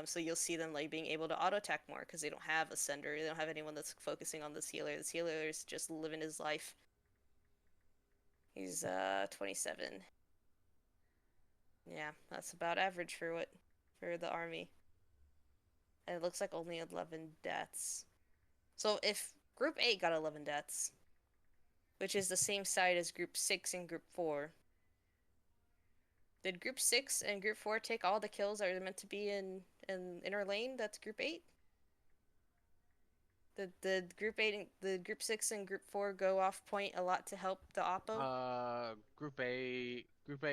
So you'll see them like being able to auto attack more because they don't have a sender. They don't have anyone that's focusing on this healer. This healer is just living his life. He's 27. Yeah, that's about average for the army. And it looks like only 11 deaths. So if Group 8 got 11 deaths, which is the same side as Group 6 and Group 4, did Group 6 and Group 4 take all the kills that are meant to be in inner lane? That's Group 8? The Group 6 and Group 4 go off point a lot to help the Oppo? Group 8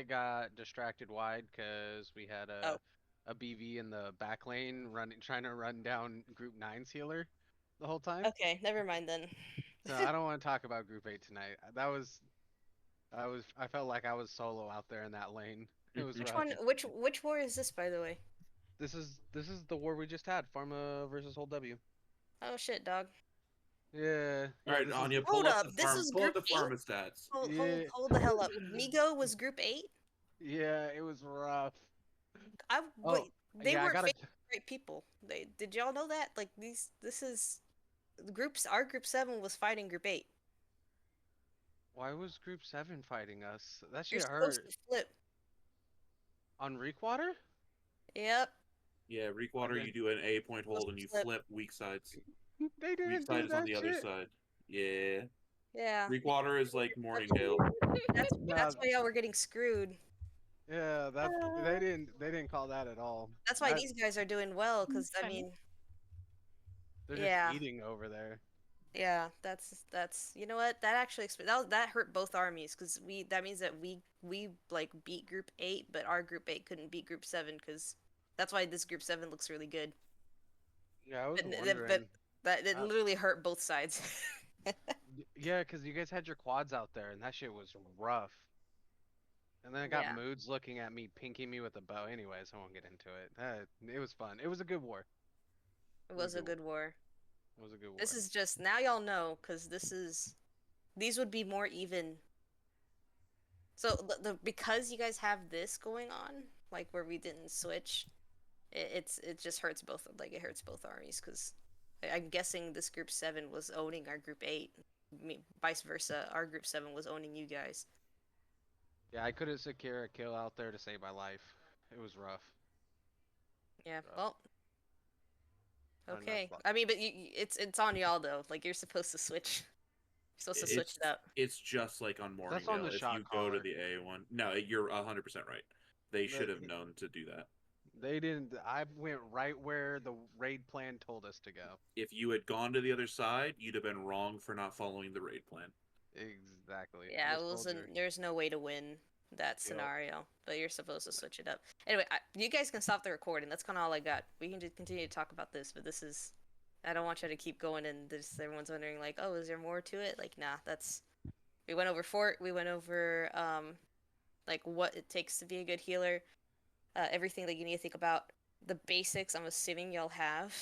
got distracted wide because we had Oh, a BV in the back lane trying to run down Group 9's healer the whole time. okay, never mind then. So I don't want to talk about Group 8 tonight. I felt like I was solo out there in that lane. It was Which rough. one which war is this, by the way? This is the war we just had, Pharma versus Hold W. Oh shit, dog. Yeah, All yeah, right, this is Anya, Hold up, this is pull up Group the 8? pharma stats. yeah, Hold the hell up. Migo was Group 8? yeah, it was rough. I Oh, wait, they yeah, I weren't gotta. facing the right people. Did y'all know that? Like this is groups. Our Group 7 was fighting Group 8. Why was Group 7 fighting us? That You're shit supposed hurt. to flip. On Reekwater? Yep, Yeah, Reekwater, Okay. you do an A point supposed hold and to you flip. flip weak sides. They Weak didn't side do is on that the other shit. side. Yeah. Yeah, Reekwater is like that's Morningdale. that's No, why y'all were getting screwed. yeah, that Uh, they didn't call that at all. That's why That these guys are doing well, because I funny. mean, they're just yeah, eating over there. yeah, that's you know what? That actually that hurt both armies, because that means that we like beat Group 8, but our Group 8 couldn't beat Group 7, because that's why this Group 7 looks really good. Yeah, I was But wondering. that it Uh, literally hurt both sides. yeah, because you guys had your quads out there, and that shit was rough. And then I got Yeah, moods looking at me, pinking me with a bow. Anyways, I won't get into it. It was fun. It was a good war. it It was a was a good war. good war. It was a good This war. is just now y'all know, because these would be more even. So because you guys have this going on, like where we didn't switch, it just hurts both, like it hurts both armies, because I'm guessing this Group 7 was owning our Group 8, vice versa. Our Group 7 was owning you guys. Yeah, I couldn't secure a kill out there to save my life. It was rough. Yeah, Rough. well, Not enough Okay. block. I mean, but it's on y'all though. Like you're supposed to switch. You're supposed to switch it up. It's just like on That's on Morningdale. the If shot you go to caller. the A one, no, you're 100% right. They should The, have known to do that. they didn't. I went right where the raid plan told us to go. If you had gone to the other side, you'd have been wrong for not following the raid plan. Exactly. Yeah, it Just told you. wasn't. There's no way to win that Yep. scenario, but you're supposed to switch it up. Anyway, you guys can stop the recording. That's kind of all I got. We can just continue to talk about this, but this is. I don't want you to keep going and this everyone's wondering like, oh, is there more to it? Like, nah, that's. We went over fort. We went over like what it takes to be a good healer. Everything that you need to think about. The basics. I'm assuming y'all have.